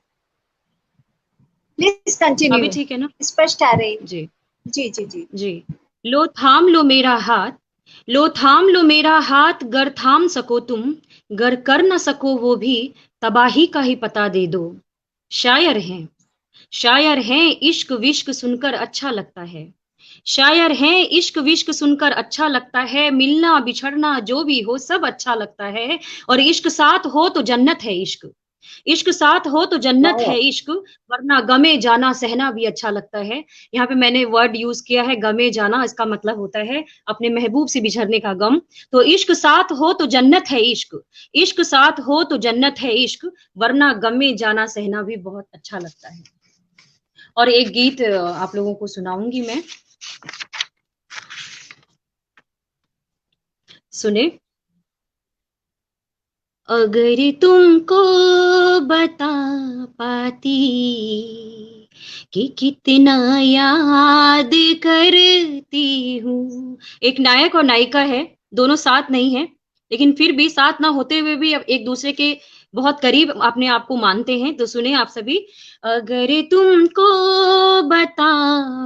Please continue. अभी ठीक है ना? स्पष्ट आ रही। जी जी जी जी। जी। लो थाम लो मेरा हाथ, लो थाम लो मेरा हाथ, गर थाम सको तुम, गर कर न सको वो भी, तबाही का ही पता दे दो। शायर हैं, शायर हैं, इश्क विश्क सुनकर अच्छा लगता है। शायर हैं, इश्क विश्क सुनकर अच्छा लगता है, मिलना बिछड़ना जो भी हो सब अच्छा लगता है। और इश्क साथ हो तो जन्नत है इश्क, इश्क साथ हो तो जन्नत है इश्क, वरना गमे जाना सहना भी अच्छा लगता है। यहाँ पे मैंने वर्ड यूज किया है गमे जाना, इसका मतलब होता है अपने महबूब से बिछड़ने का गम। तो इश्क साथ हो तो जन्नत है इश्क, इश्क साथ हो तो जन्नत है इश्क, वरना गमे जाना सहना भी बहुत अच्छा लगता है। और एक गीत आप लोगों को सुनाऊंगी मैं, सुने। अगर तुमको बता पाती कि कितना याद करती हूँ। एक नायक और नायिका है, दोनों साथ नहीं है, लेकिन फिर भी साथ ना होते हुए भी अब एक दूसरे के बहुत करीब अपने आप को मानते हैं। तो सुने आप सभी, अगर तुमको बता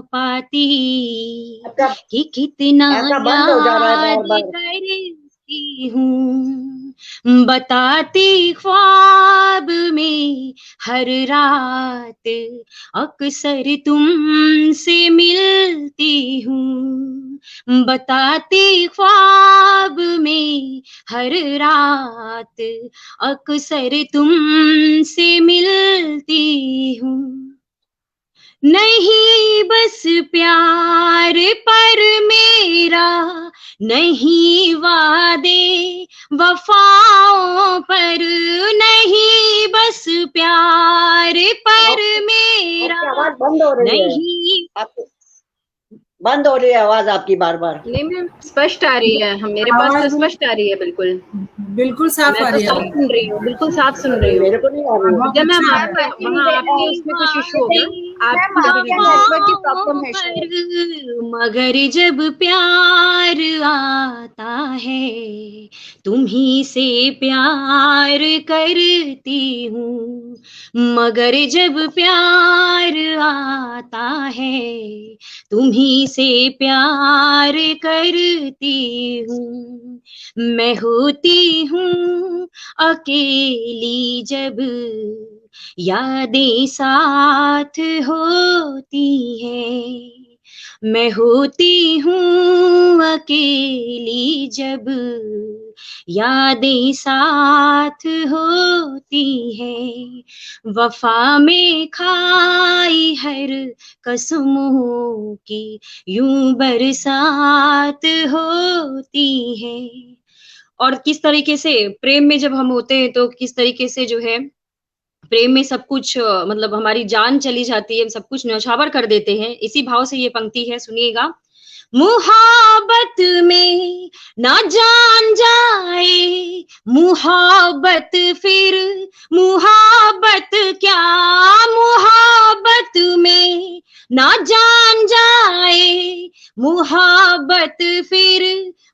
पाती कि कितना ऐसा बंद हो जा रहा है याद बार बार। करती हूँ, बताती ख्वाब में हर रात, अक्सर तुमसे मिलती हूँ, बताती ख्वाब में हर रात, अक्सर तुमसे मिलती हूँ। नहीं बस प्यार पर मेरा, नहीं वादे वफाओं पर, नहीं बस प्यार पर मेरा, आपकी आवाज बंद हो रही है, नहीं। आपकी बंद हो रही है आवाज आपकी बार बार। नहीं मैम, स्पष्ट आ रही है, हम मेरे पास तो स्पष्ट आ रही है, बिल्कुल बिल्कुल साफ आ मैं तो रही है। साफ सुन रही हूँ, बिल्कुल साफ सुन रही हूँ। मेरे को नहीं आ रही है। जब मैम अच्छा, आपका वहाँ आपके उसमें कुछ इशू होगा, आप मैम आपके नेटवर्क की प्रॉब्लम है शायद। मगर जब प्यार आता है, तुम्ही से प्यार करती हूँ, मगर जब प्यार आता है, तुम्ही से प्यार करती हूँ। मैं होती हूँ अकेली जब यादें साथ होती हैं, मैं होती हूँ अकेली जब यादें साथ होती हैं, वफा में खाई हर कसमों की यूं बरसात होती है। और किस तरीके से प्रेम में जब हम होते हैं तो किस तरीके से जो है प्रेम में सब कुछ मतलब हमारी जान चली जाती है, सब कुछ न्यौछावर कर देते हैं। इसी भाव से ये पंक्ति है, सुनिएगा। मुहाबत में ना जान जाए मुहाबत, फिर मुहाबत क्या, मुहाबत में ना जान जाए मुहाबत, फिर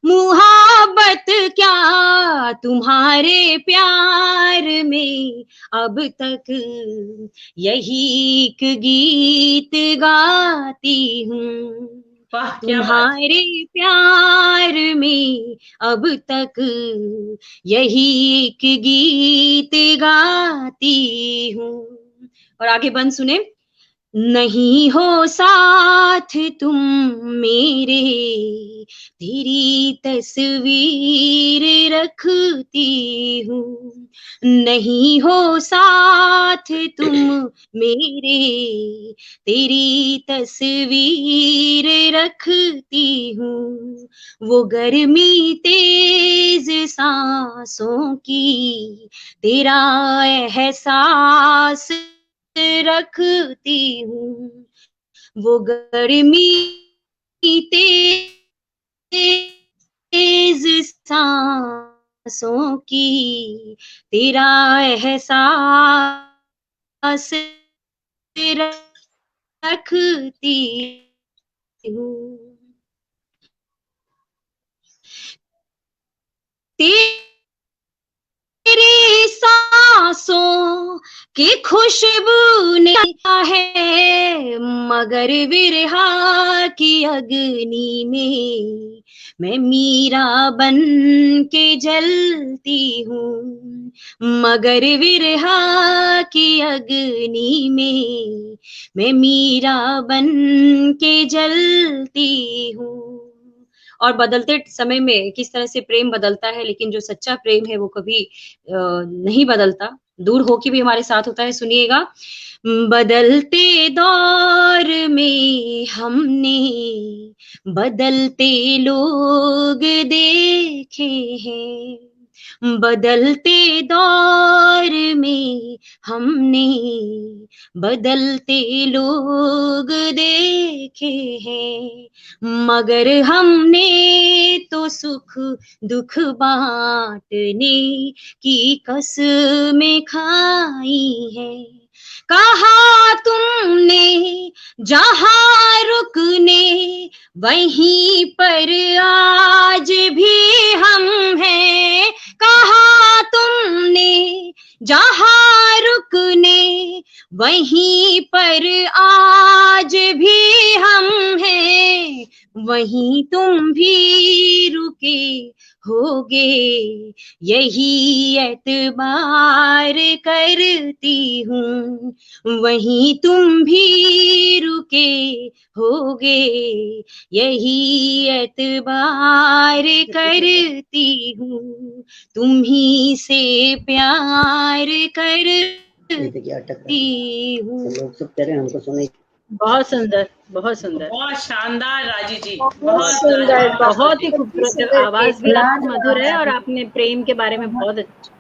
मुहाबत क्या, तुम्हारे प्यार में अब तक यही एक गीत गाती हूँ, वाह क्या बात। तुम्हारे प्यार में अब तक यही एक गीत गाती हूँ। और आगे बंद सुने। नहीं हो साथ तुम मेरे, तेरी तस्वीर रखती हूँ, नहीं हो साथ तुम मेरे, तेरी तस्वीर रखती हूँ, वो गर्मी तेज सांसों की तेरा एहसास रखती हूँ, वो गर्मी तेज सांसों की तेरा एहसास रखती हूँ। तेरी सांसों की खुशबू ने है, मगर विरहा की अग्नि में मैं मीरा बन के जलती हूँ, मगर विरहा की अग्नि में मैं मीरा बन के जलती हूँ। और बदलते समय में किस तरह से प्रेम बदलता है, लेकिन जो सच्चा प्रेम है वो कभी नहीं बदलता, दूर होके भी हमारे साथ होता है। सुनिएगा, बदलते दौर में हमने बदलते लोग देखे हैं, बदलते दौर में हमने बदलते लोग देखे हैं, मगर हमने तो सुख दुख बांटने की कसमें खाई है। कहा तुमने जहां रुकने वहीं पर आज भी हम हैं, कहा तुमने जहां रुकने वहीं पर आज भी हम हैं, वहीं तुम भी रुके होगे यही एतबार करती हूँ, वहीं तुम भी रुके होगे यही एतबार करती हूँ, तुम्ही से प्यार करती हूँ। लोग सब कह रहे हैं, हमको सुने। बहुत सुंदर, बहुत सुंदर, बहुत शानदार राजी जी, बहुत सुंदर, बहुत ही खूबसूरत आवाज भी आपकी मधुर है और आपने प्रेम के बारे में बहुत अच्छा,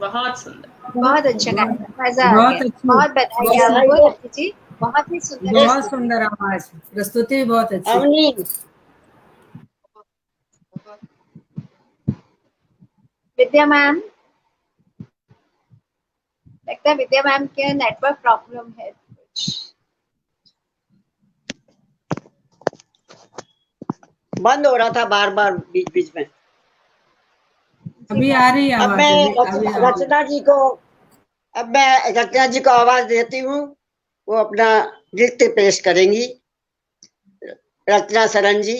बहुत सुंदर, बहुत अच्छा गाया, मजा आ गया, बहुत बधाई आपको जी, बहुत ही सुंदर, बहुत सुंदर आवाज, प्रस्तुति बहुत अच्छी। विद्या मैम, लगता है विद्या मैम के नेटवर्क प्रॉब्लम है कुछ, बंद हो रहा था बार बार बीच बीच में। अभी आ रही है आवाज। अब मैं रचना जी को आवाज देती हूँ, वो अपना नृत्य पेश करेंगी। रचना सरन जी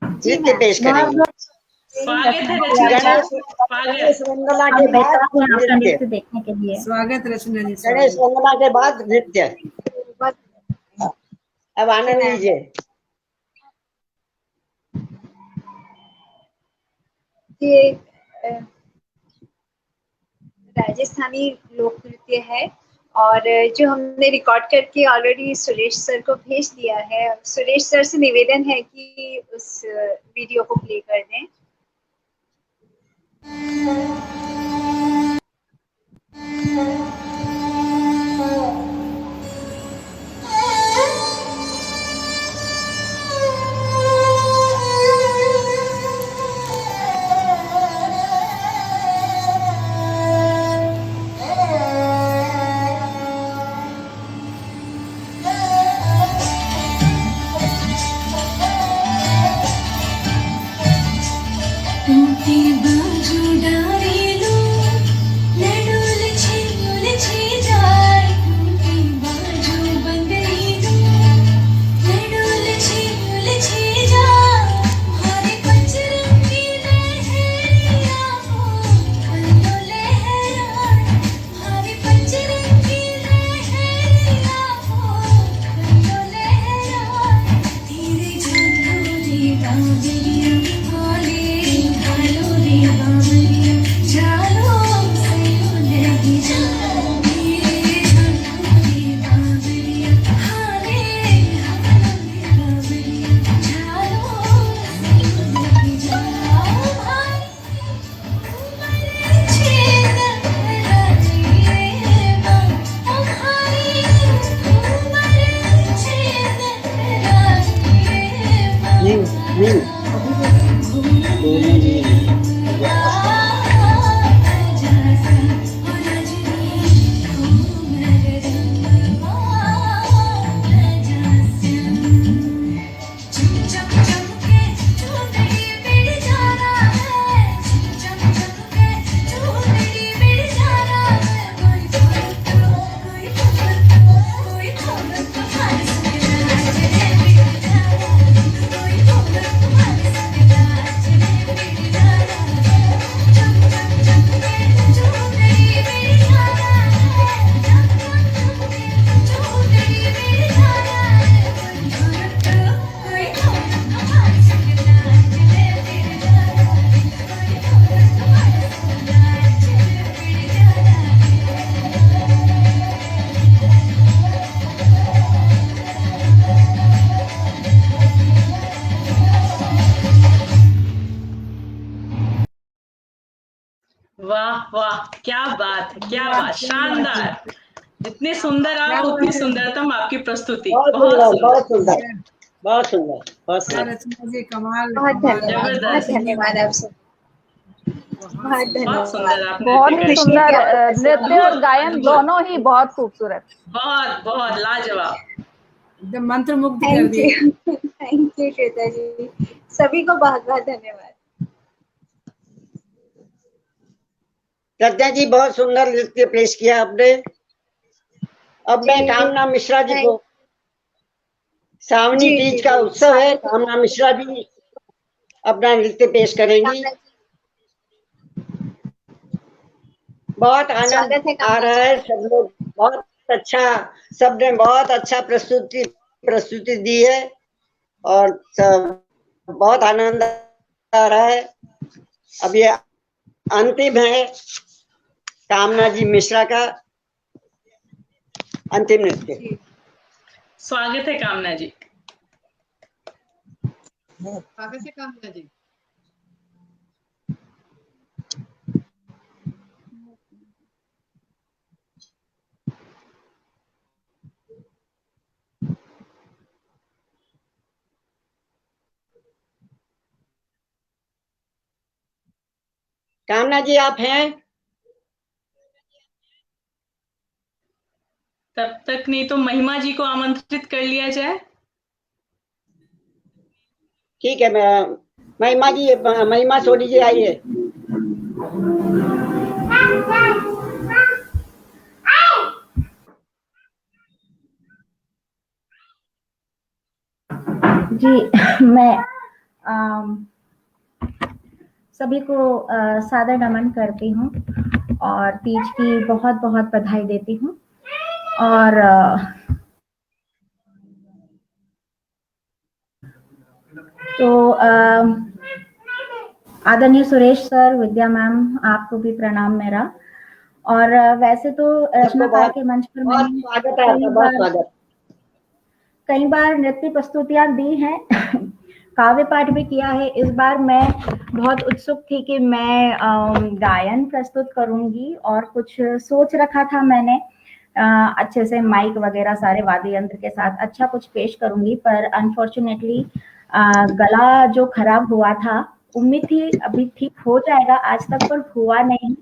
नृत्य पेश करेंगी। गणेश वंदना के बाद नृत्य देखने के लिए स्वागत रचना जी। गणेश वंदना के बाद नृत्य। अब आनंद लीजिए। ये राजस्थानी लोक नृत्य है और जो हमने रिकॉर्ड करके ऑलरेडी सुरेश सर को भेज दिया है। सुरेश सर से निवेदन है कि उस वीडियो को प्ले कर दें। टूटे बाजू डाले लो लडोल छिलुल वाह वाह, क्या बात है, क्या बात, शानदार। जितने सुंदर आप उतनी सुंदरतम आपकी प्रस्तुति। बहुत बहुत सुंदर, सुंदर, बहुत सुंदर, बहुत सुंदर। रचना जी कमाल, बहुत धन्यवाद, बहुत जबरदस्त, धन्यवाद आपसे, बहुत बहुत सुंदर धन्यवाद। आपने बहुत ही नृत्य सुंदर किया। नृत्य और गायन अद्भुत, दोनों ही बहुत खूबसूरत। बहुत बहुत लाजवाब। एकदम मंत्रमुग्ध कर थैंक दिए। यू, थैंक यू श्वेता जी, सभी को बहुत बहुत धन्यवाद। रत्ना जी बहुत सुंदर नृत्य पेश किया आपने। अब मैं जी, कामना मिश्रा जी को, सावनी जी, तीज जी, का जी, उत्सव है, कामना मिश्रा जी अपना नृत्य पेश करेंगी। बहुत आनंद स्वागत है आ रहा है, सब लोग बहुत अच्छा, सबने बहुत अच्छा प्रस्तुति दी है और सब बहुत आनंद आ रहा है। अब ये अंतिम है कामना जी मिश्रा का अंतिम नृत्य। स्वागत है कामना जी। स्वागत है कामना जी। कामना जी आप हैं? तब तक नहीं तो महिमा जी को आमंत्रित कर लिया जाए। ठीक है, मैं महिमा जी, महिमा सोनी जी आइए। जी, मैं सभी को सादर नमन करती हूँ और तीज की बहुत बहुत बधाई देती हूँ। और तो आदरणीय सुरेश सर, विद्या मैम, आपको भी प्रणाम मेरा। और वैसे तो रचनाकार के मंच पर मैंने स्वागत है आपका, बहुत स्वागत। कई बार नृत्य प्रस्तुतियां दी हैं, काव्य पाठ भी किया है। इस बार मैं बहुत उत्सुक थी कि मैं गायन प्रस्तुत करूंगी और कुछ सोच रखा था मैंने, अच्छे से माइक वगैरह सारे वाद्य यंत्र के साथ अच्छा कुछ पेश करूंगी, पर अनफॉर्चुनेटली गला जो खराब हुआ था, उम्मीद थी अभी ठीक हो जाएगा आज तक, पर हुआ नहीं।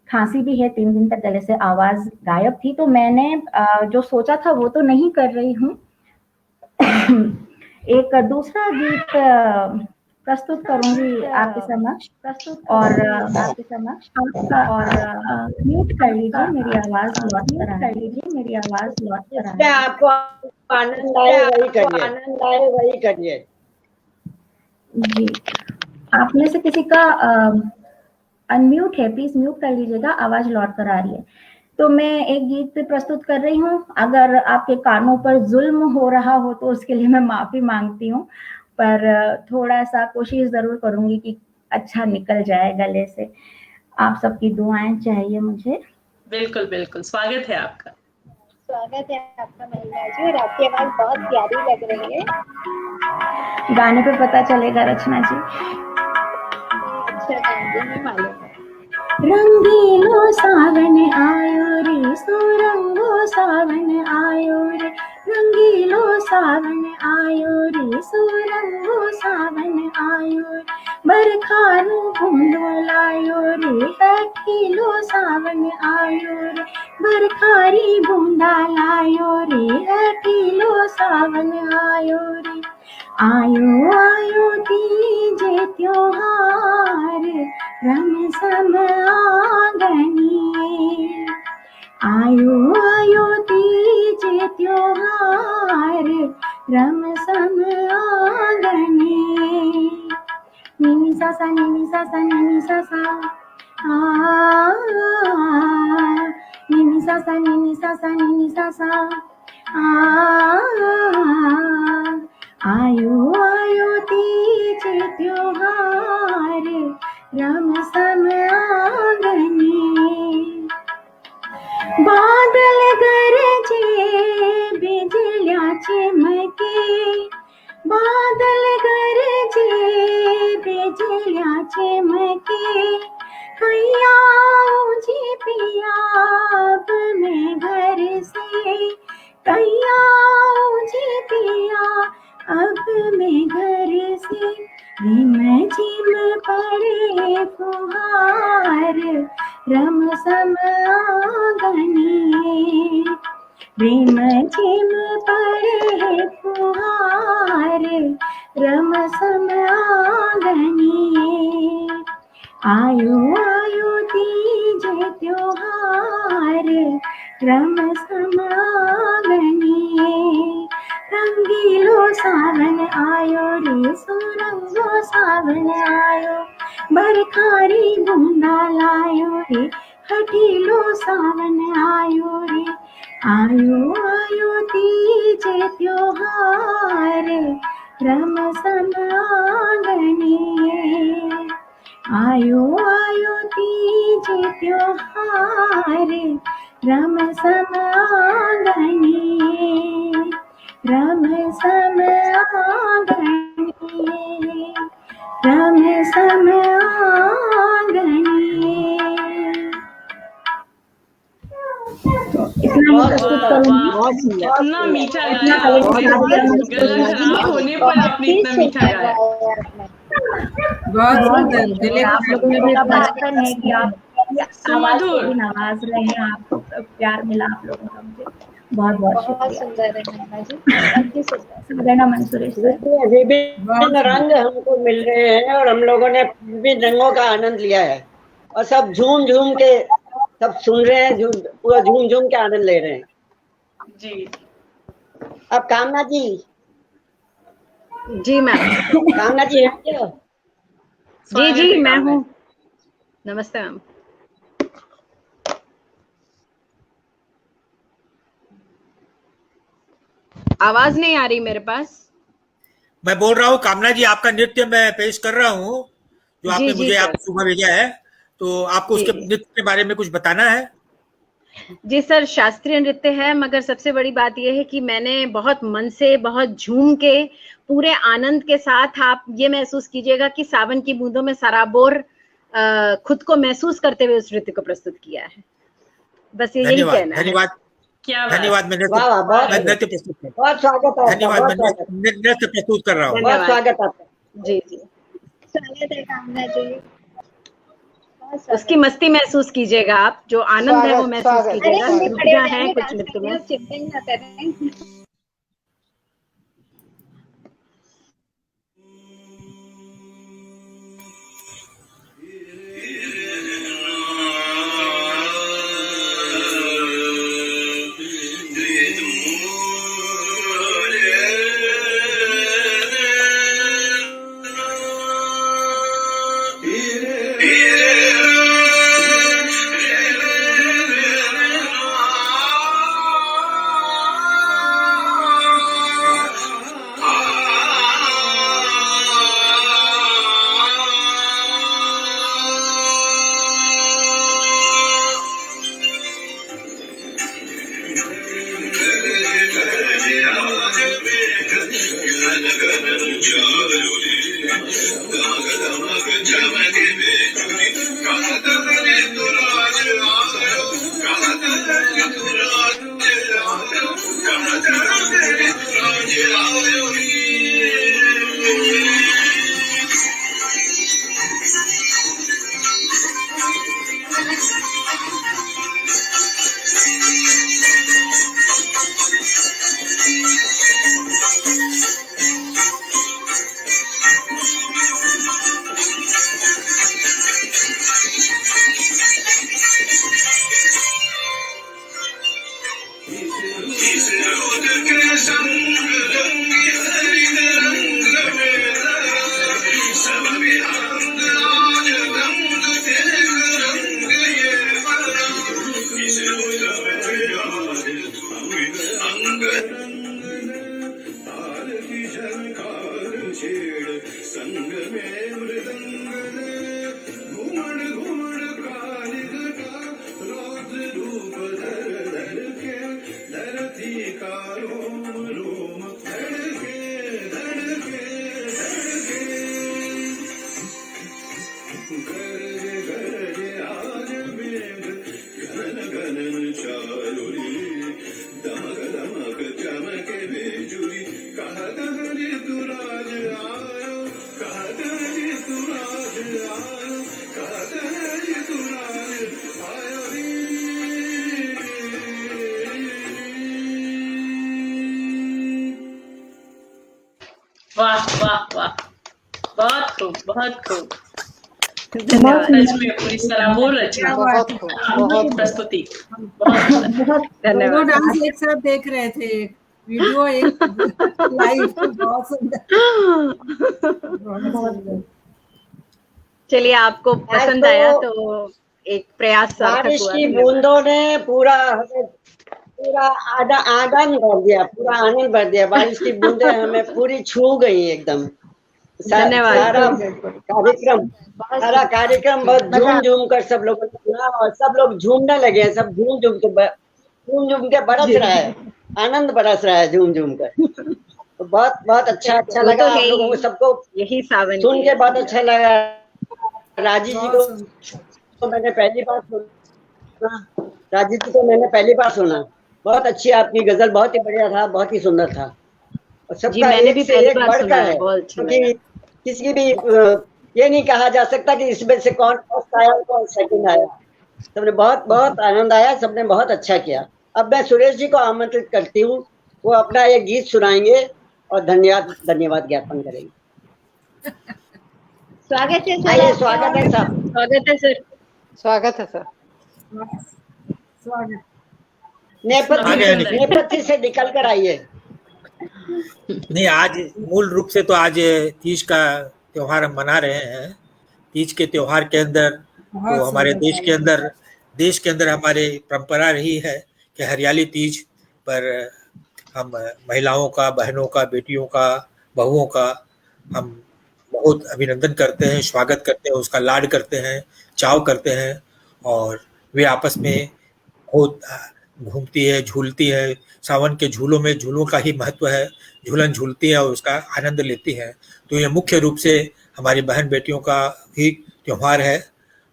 खांसी भी है, 3 दिन तक गले से आवाज गायब थी, तो मैंने जो सोचा था वो तो नहीं कर रही हूँ। एक दूसरा गीत प्रस्तुत करूंगी आपके समक्ष, और आपके समक्ष और म्यूट कर लीजिए, मेरी आवाज लौट कर कर लीजिए, मेरी आवाज लौट कर आपको आनंद आए वही करिए, आनंद आए वही करिए। जी, आप में से किसी का अनम्यूट है, प्लीज म्यूट कर लीजिएगा, आवाज लौट कर आ रही है। तो मैं एक गीत प्रस्तुत कर रही हूँ, अगर आपके कानों पर जुल्म हो रहा हो तो उसके लिए मैं माफी मांगती हूँ, पर थोड़ा सा कोशिश जरूर करूंगी कि अच्छा निकल जाए गले से। आप सबकी दुआएं चाहिए मुझे। बिल्कुल बिल्कुल, स्वागत है आपका। स्वागत है आपका महिमा जी, और आपकी आवाज बहुत प्यारी लग रही है। गाने पे पता चलेगा रचना जी। अच्छा गाएंगे, मैं मालूम है। रंगीलो सावन आयो रे, सो रंगो सावन आयो रे, रंगीलो सावन आयो रे, सो रंगो सावन आयो रे, बरखारू बूंदो लायो रे, हठीलो सावन आयो रे, बरखारी बूंदा लायो रे, हठीलो सावन आयो रे। आयो आयो तीजे त्योहार, रंग सम आंगनिए, आयो आयो तीजे त्योहार, रम सम आंगने। नी सा सा नी सा सा नी सा सा आ, नी सा सा नी सा सा नी सा सा आ, आयो आयो तीज त्योहार रम सम आंगने। बादल गरजे बिजलियाँ चमके, बादल गरजे बिजलियाँ चमके, कैया जी पिया अब मैं घर से, कैया जी पिया अब मैं घर से। रिम झिम पड़े फुहार रम सम आंगने। रिम झिम पड़े फुहार रम सम आंगने। आयो आयो तीज त्योहार रम सम आंगने। रंगीलो सावन आयो रे सुरंगो सावन आयो, बरखारी बूंदा लायो रे हठीलो सावन आयो रे। आयो आयो तीज त्योहार रम सम आंगने। आयो आयो तीज त्योहार रम सम आंगने। रम सम आंगने, रम सम आंगने। इतना प्रस्तुत करूंगी। कितना मीठा गाया, गला खराब होने पर आपने इतना मीठा गाया। बहुत सुंदर। आप लोगों ने भी बचपन है कि आप आवाज को भी नवाज रहे हैं, आपको प्यार मिला आप लोगों का मुझे बहुत बहुत शुक्रिया। सुंदर है महिमा जी, साधना मंसूरेश सर। विभिन्न रंग हमको मिल रहे हैं और हम लोगों ने विभिन्न रंगों का आनंद लिया है और सब झूम झूम के सब सुन रहे हैं, पूरा झूम झूम के आनंद ले रहे हैं जी। अब कामना जी। जी मैम। कामना जी है क्या? जी जी मैं हूँ। नमस्ते मैम। आवाज नहीं आ रही मेरे पास। मैं बोल रहा हूँ कामना जी, आपका नृत्य मैं पेश कर रहा हूँ जो आपने मुझे आप सुबह भेजा है, तो आपको उसके नृत्य के बारे में कुछ बताना है। जी सर, शास्त्रीय नृत्य है, मगर सबसे बड़ी बात यह है कि मैंने बहुत मन से, बहुत झूम के, पूरे आनंद के साथ, आप ये महसूस कीजिएगा कि सावन की बूंदों में सराबोर खुद को महसूस करते हुए उस नृत्य को प्रस्तुत किया है। बस ये यही कहना है। धन्यवाद। क्या धन्यवाद। मैं नृत्य प्रस्तुत कर, बहुत स्वागत है। धन्यवाद। मैं नृत्य प्रस्तुत कर रहा हूँ। बहुत स्वागत आपका। जी जी, स्वागत है कामना जी। उसकी मस्ती महसूस कीजिएगा आप, जो आनंद है वो महसूस कीजिएगा। है कुछ नृत्य में। चिंता ना करें। वाह वाह वाह, बहुत खूब, बहुत खूब। धन्यवाद। सच में पूरी सराबोर रचना, बहुत खूब, बहुत प्रस्तुति, बहुत धन्यवाद। दोनों डांस एक साथ देख रहे थे, एक वीडियो एक लाइव, बहुत सुंदर, बहुत सुंदर। चलिए, आपको पसंद आया तो एक प्रयास सार्थक बारिश हुआ। की बूंदों ने पूरा आनंद भर दिया, पूरा आनंद भर दिया। बारिश की बूंदें हमें पूरी छू गई एकदम। धन्यवाद। सारा कार्यक्रम बहुत झूम झूम कर सब लोगों ने सुना और सब लोग झूमने लगे हैं। सब झूम झूम के बरस रहा है, आनंद बरस रहा है झूम झूम कर। तो बहुत बहुत अच्छा लगा आप लोगों को, सबको यही सावन सुन के बहुत अच्छा लगा। राजी जी को मैंने पहली बार सुना, राजी जी को मैंने पहली बार सुना। बहुत अच्छी आपकी गजल, बहुत ही बढ़िया था, बहुत ही सुंदर था। और सबका मैंने भी पहली बार बढ़कर सुना है, क्योंकि किसी भी ये नहीं कहा जा सकता कि इसमें से कौन फर्स्ट आया कौन सेकंड आया। सबने बहुत बहुत आनंद आया, सबने बहुत अच्छा किया। अब मैं सुरेश जी को आमंत्रित करती हूँ, वो अपना एक गीत सुनाएंगे और धन्यवाद ज्ञापन करेंगे। स्वागत है सर। आइए, स्वागत है सर। स्वागत है सर। स्वागत है सर। स्वागत। नेपथ्य से निकल कर आइए। नहीं, आज मूल रूप से तो आज तीज का त्योहार हम मना रहे हैं। तीज के त्योहार के अंदर तो हमारे देश के अंदर हमारे परंपरा रही है कि हरियाली तीज पर हम महिलाओं का, बहनों का, बेटियों का, बहुओं का हम बहुत अभिनंदन करते हैं, स्वागत करते हैं, उसका लाड करते हैं, चाव करते हैं और वे आपस में बहुत घूमती है, झूलती है। सावन के झूलों का ही महत्व है, झूलन झूलती है और उसका आनंद लेती है। तो ये मुख्य रूप से हमारी बहन बेटियों का ही त्योहार है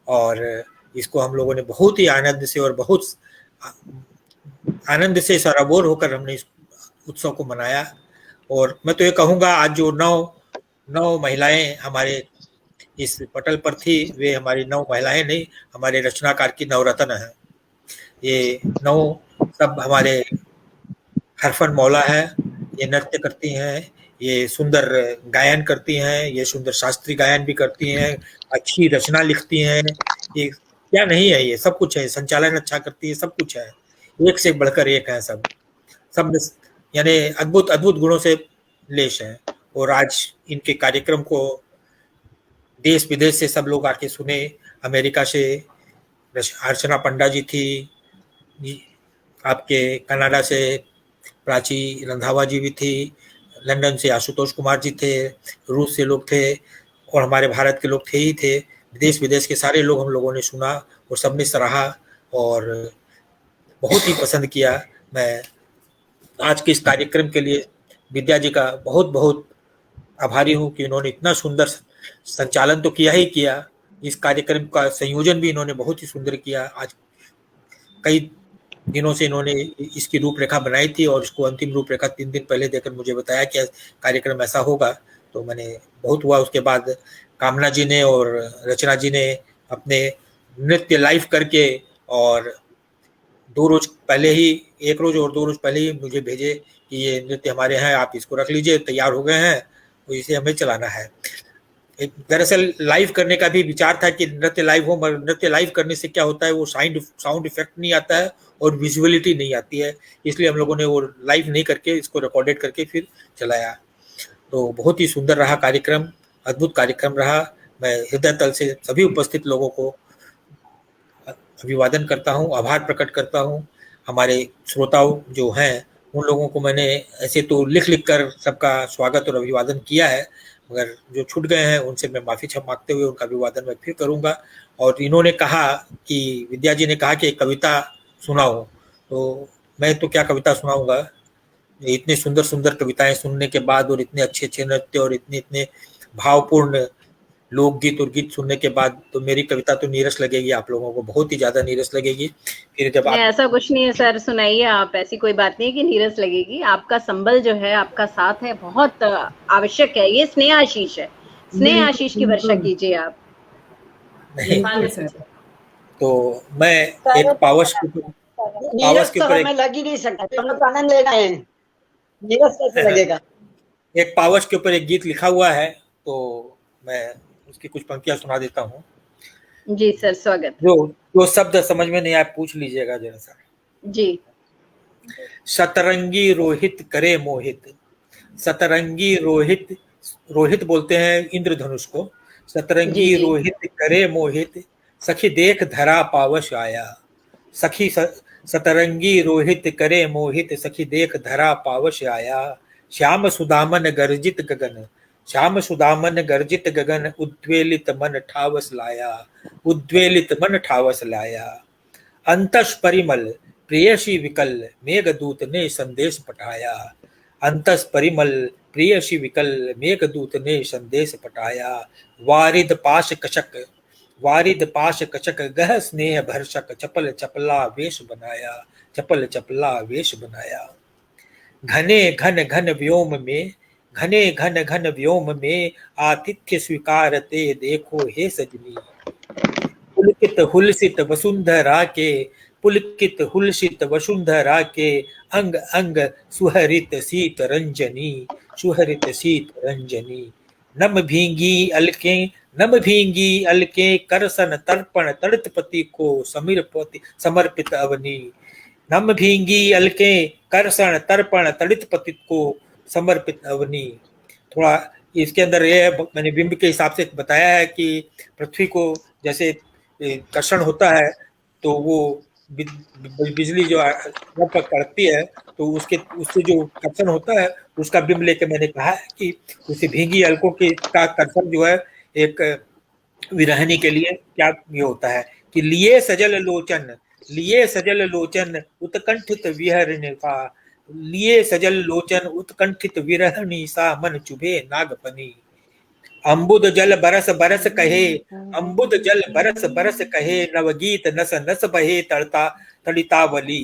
और इसको हम लोगों ने बहुत ही आनंद से और बहुत आनंद से सराबोर होकर हमने इस उत्सव को मनाया। और मैं तो ये कहूँगा, आज जो नौ महिलाएं हमारे इस पटल पर थी, वे हमारी 9 महिलाएं नहीं, हमारे रचनाकार की नवरत्न है। ये 9 सब हमारे हरफन मौला है। ये नृत्य करती हैं, ये सुंदर गायन करती हैं, ये सुंदर शास्त्रीय गायन भी करती हैं, अच्छी रचना लिखती हैं। ये क्या नहीं है, ये सब कुछ है। संचालन अच्छा करती है, सब कुछ है, एक से बढ़कर एक है। सब यानी अद्भुत अद्भुत गुणों से लेश है। और आज इनके कार्यक्रम को देश विदेश से सब लोग आके सुने। अमेरिका से अर्चना पंडा जी थी, आपके कनाडा से प्राची रंधावा जी भी थी, लंदन से आशुतोष कुमार जी थे, रूस से लोग थे और हमारे भारत के लोग थे ही थे। देश विदेश के सारे लोग हम लोगों ने सुना और सबने सराहा और बहुत ही पसंद किया। मैं आज के इस कार्यक्रम के लिए विद्या जी का बहुत बहुत आभारी हूँ कि इन्होंने इतना सुंदर संचालन तो किया ही किया, इस कार्यक्रम का संयोजन भी इन्होंने बहुत ही सुंदर किया। आज कई दिनों से इन्होंने इसकी रूपरेखा बनाई थी और इसको अंतिम रूपरेखा 3 दिन पहले देकर मुझे बताया कि कार्यक्रम ऐसा होगा, तो मैंने बहुत हुआ। उसके बाद कामना जी ने और रचना जी ने अपने नृत्य लाइव करके और 2 रोज पहले ही, 1 रोज और 2 रोज पहले ही मुझे भेजे कि ये नृत्य हमारे हैं, आप इसको रख लीजिए, तैयार हो गए हैं, तो इसे हमें चलाना है। दरअसल लाइव करने का भी विचार था कि नृत्य लाइव हो, मगर नृत्य लाइव करने से क्या होता है, वो साउंड इफेक्ट नहीं आता है और विजुअलिटी नहीं आती है, इसलिए हम लोगों ने वो लाइव नहीं करके इसको रिकॉर्डेड करके फिर चलाया। तो बहुत ही सुंदर रहा कार्यक्रम, अद्भुत कार्यक्रम रहा। मैं हृदय तल से सभी उपस्थित लोगों को अभिवादन करता हूँ, आभार प्रकट करता हूँ। हमारे श्रोताओं जो हैं उन लोगों को मैंने ऐसे तो लिख कर सबका स्वागत और अभिवादन किया है, मगर जो छूट गए हैं उनसे मैं माफ़ी मांगते हुए उनका अभिवादन मैं फिर करूंगा। और इन्होंने कहा कि, विद्या जी ने कहा कि एक कविता सुनाओ, तो मैं तो क्या कविता सुनाऊंगा। इतने सुंदर सुंदर कविताएं सुनने के बाद और इतने अच्छे अच्छे नृत्य और इतने इतने भावपूर्ण लोकगीत और गीत सुनने के बाद तो मेरी कविता तो नीरस लगेगी, आप लोगों को बहुत ही ज्यादा नीरस लगेगी। फिर जब आप ऐसा कुछ नहीं है सर, सुनाइए आप, ऐसी कोई बात नहीं कि नीरस लगेगी। आपका संबल जो है, आपका साथ है, बहुत आवश्यक है। ये स्नेह आशीष है, स्नेह आशीष की वर्षा कीजिए आप। तो मैं एक पावस के ऊपर मैं लग ही नहीं सकता, आनंद लेना है, नीरस कैसे लगेगा। एक पावस के ऊपर एक गीत लिखा हुआ है, तो मैं उसकी कुछ पंक्तियां सुना देता हूँ। जी सर, स्वागत। जो शब्द समझ में नहीं आया पूछ लीजिएगा जरा सा। जी। सतरंगी रोहित करे मोहित, सतरंगी रोहित, रोहित बोलते हैं इंद्रधनुष को। सतरंगी रोहित करे मोहित, सखी देख धरा पावस आया। सखी सतरंगी रोहित करे मोहित, सखी देख धरा पावस आया। श्याम सुदामन गर्जित गगन, श्याम सुदामन गर्जित गगन, उद्वेलित मन ठावस लाया, उद्वेलित मन ठावस लाया। अंतस परिमल प्रेयसी विकल, मेघदूत ने संदेश पठाया। अंतस परिमल प्रेयसी विकल, मेघदूत ने संदेश पठाया। वारिद पाश कचक, वारिद पाश कचक, गह स्नेह भरसक, चपल चपला वेश बनाया, चपल चपला वेश बनाया। घने घन घन व्योम में, घने घन घन व्योम में, आतिथ्य स्वीकारते देखो हे सजनी। पुलकित हुलसित वसुंधरा के, पुलकित हुलसित वसुंधरा के, अंग अंग सुहरित शीत रंजनी, सुहरित शीत रंजनी। नम भींगी अलके, नम भींगी अलके, करसन तर्पण तड़ितपति को समर्पित अवनी। नम भींगी अलके, करसन तर्पण तड़ितपति को समर्पित अवनी। थोड़ा इसके अंदर ये है, मैंने बिंब के हिसाब से बताया है कि पृथ्वी को जैसे कर्षण होता है तो वो बिजली जो पर कड़कती है तो उससे जो कर्षण होता है उसका बिंब लेके मैंने कहा है कि उसे भींगी अलकों का कर्षण जो है एक विरहनी के लिए क्या ये होता है कि लिए सजल लोचन, लिए सजल लोचन, उत्कंठित विहरणी सा, लिए सजल लोचन, उत्कंठित विरहणी सा, मन चुभे नागपनी। अम्बुद जल बरस बरस कहे, अम्बुद जल बरस बरस कहे, नवगीत नस नस बहे तड़ता तड़ितावली।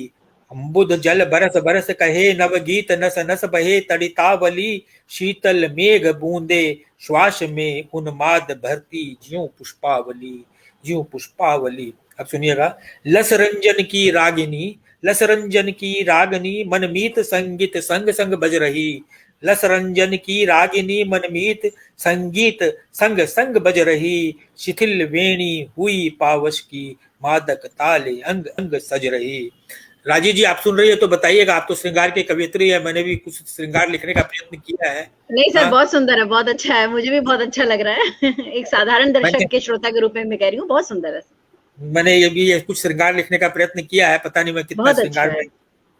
अम्बुद जल बरस बरस कहे, नवगीत नस नस बहे तड़ितावली। शीतल मेघ बूंदे श्वास में उन्माद भरती, ज्यों पुष्पावली, ज्यों पुष्पावली। अब सुनिएगा। लस रंजन की रागिनी, लस रंजन की रागिनी, मनमीत संगीत संग संग बज रही। लस रंजन की रागिनी, मनमीत संगीत संग संग बज रही। शिथिल वेणी हुई पावस की, मादक ताले अंग अंग सज रही। राजी जी आप सुन रही है तो बताइएगा, आप तो श्रृंगार की कवियत्री है, मैंने भी कुछ श्रृंगार लिखने का प्रयत्न किया है। नहीं सर, बहुत सुंदर है, बहुत अच्छा है, मुझे भी बहुत अच्छा लग रहा है। एक साधारण दर्शक के श्रोता के रूप में मैं कह रही हूँ, बहुत सुंदर है। मैंने ये भी कुछ श्रृंगार लिखने का प्रयत्न किया है, पता नहीं मैं कितना श्रृंगार में।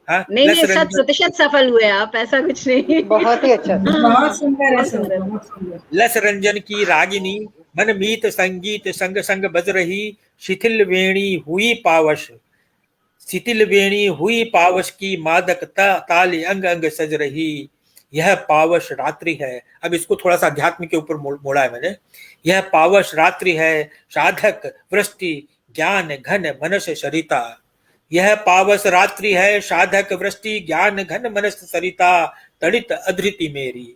हाँ, नहीं 100% सफल हुए आप, ऐसा कुछ नहीं। बहुत ही अच्छा, बहुत सुंदर है, सुंदर। लस रंजन की रागिनी, मनमीत संगीत संग संग बज रही। शिथिल वेणी हुई पावश, शिथिल वेणी हुई पावश की, मादक ताले अंग अंग सज रही। यह पावश रात्रि है। अब इसको थोड़ा सा अध्यात्म के ऊपर मोड़ा है मैंने। यह पावश रात्रि है, साधक वृष्टि ज्ञान घन मनस सरिता। यह पावस रात्रि है, साधक वृष्टि ज्ञान घन मनस सरिता। तड़ित अधृति मेरी,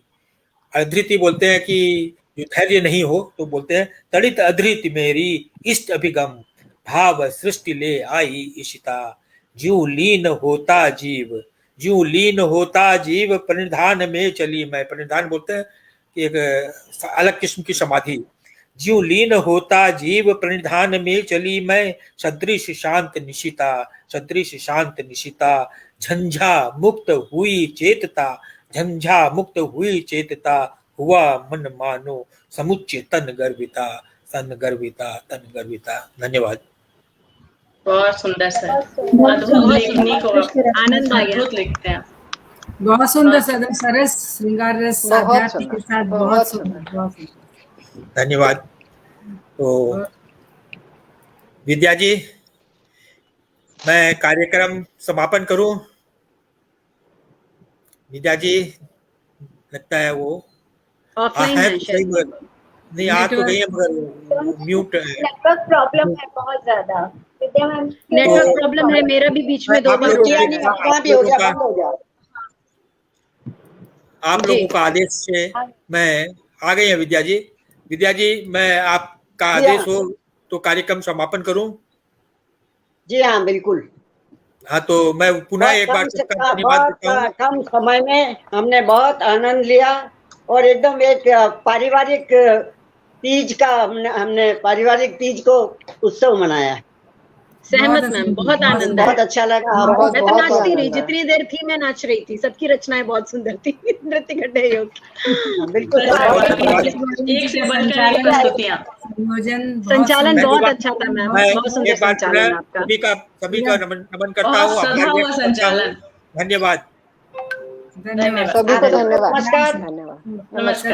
अधृति बोलते हैं कि जो धैर्य नहीं हो तो बोलते हैं तड़ित अधृति मेरी। इष्ट अभिगम भाव सृष्टि ले आई इशिता। ज्यों लीन होता जीव, ज्यों लीन होता जीव, प्रणिधान में चली मैं। प्रणिधान बोलते हैं कि एक अलग किस्म की समाधि। ज्यों लीन होता जीव, प्रणिधान में चली मैं। सदृश शांत निशिता, सदृश शांत निशिता। झंझा मुक्त हुई चेतता, झंझा मुक्त हुई चेतता। हुआ मन मानो समुच्चय तन गर्विता, तन गर्विता, तन गर्विता। धन्यवाद। बहुत सुंदर सर, अद्भुत लेखनी को, आनंद आ गया, अद्भुत लिखते हैं। बहुत सुंदर सदन, सरस श्रृंगार रस बहुत आध्यात्म के साथ बहुत सुंदर, बहुत सुंदर। धन्यवाद। तो विद्या जी, मैं कार्यक्रम समापन करूं? विद्या जी, लगता है वो ऑफलाइन है है तो सही, शायद। नहीं आ तो गई है मगर म्यूट है। नेटवर्क प्रॉब्लम है बहुत ज्यादा। विद्या मैम नेटवर्क प्रॉब्लम है, मेरा भी बीच में 2 बार हो गया। आप लोगों का आदेश से मैं आ गई है विद्या जी। विद्या जी, मैं आपका आदेश हो तो कार्यक्रम समापन करूं? जी हाँ, बिल्कुल। हाँ, तो मैं पुनः एक बार सबका धन्यवाद देता हूँ। कम समय में हमने बहुत आनंद लिया और एकदम एक पारिवारिक तीज का हमने पारिवारिक तीज को उत्सव मनाया। सहमत मैम, बहुत आनंद बहुत अच्छा लगा। मैं तो नाचती रही, जितनी देर थी मैं नाच रही थी। सबकी रचनाएं बहुत सुंदर थी। नृत्य गड्ढे योग बिल्कुल। एक से बढ़कर एक प्रस्तुतियां, संचालन बहुत अच्छा था मैम, बहुत सुंदर संचालन आपका। सभी का नमन करता हूँ। सधा हुआ संचालन। धन्यवाद। धन्यवाद सभी को धन्यवाद। नमस्कार। धन्यवाद। नमस्कार।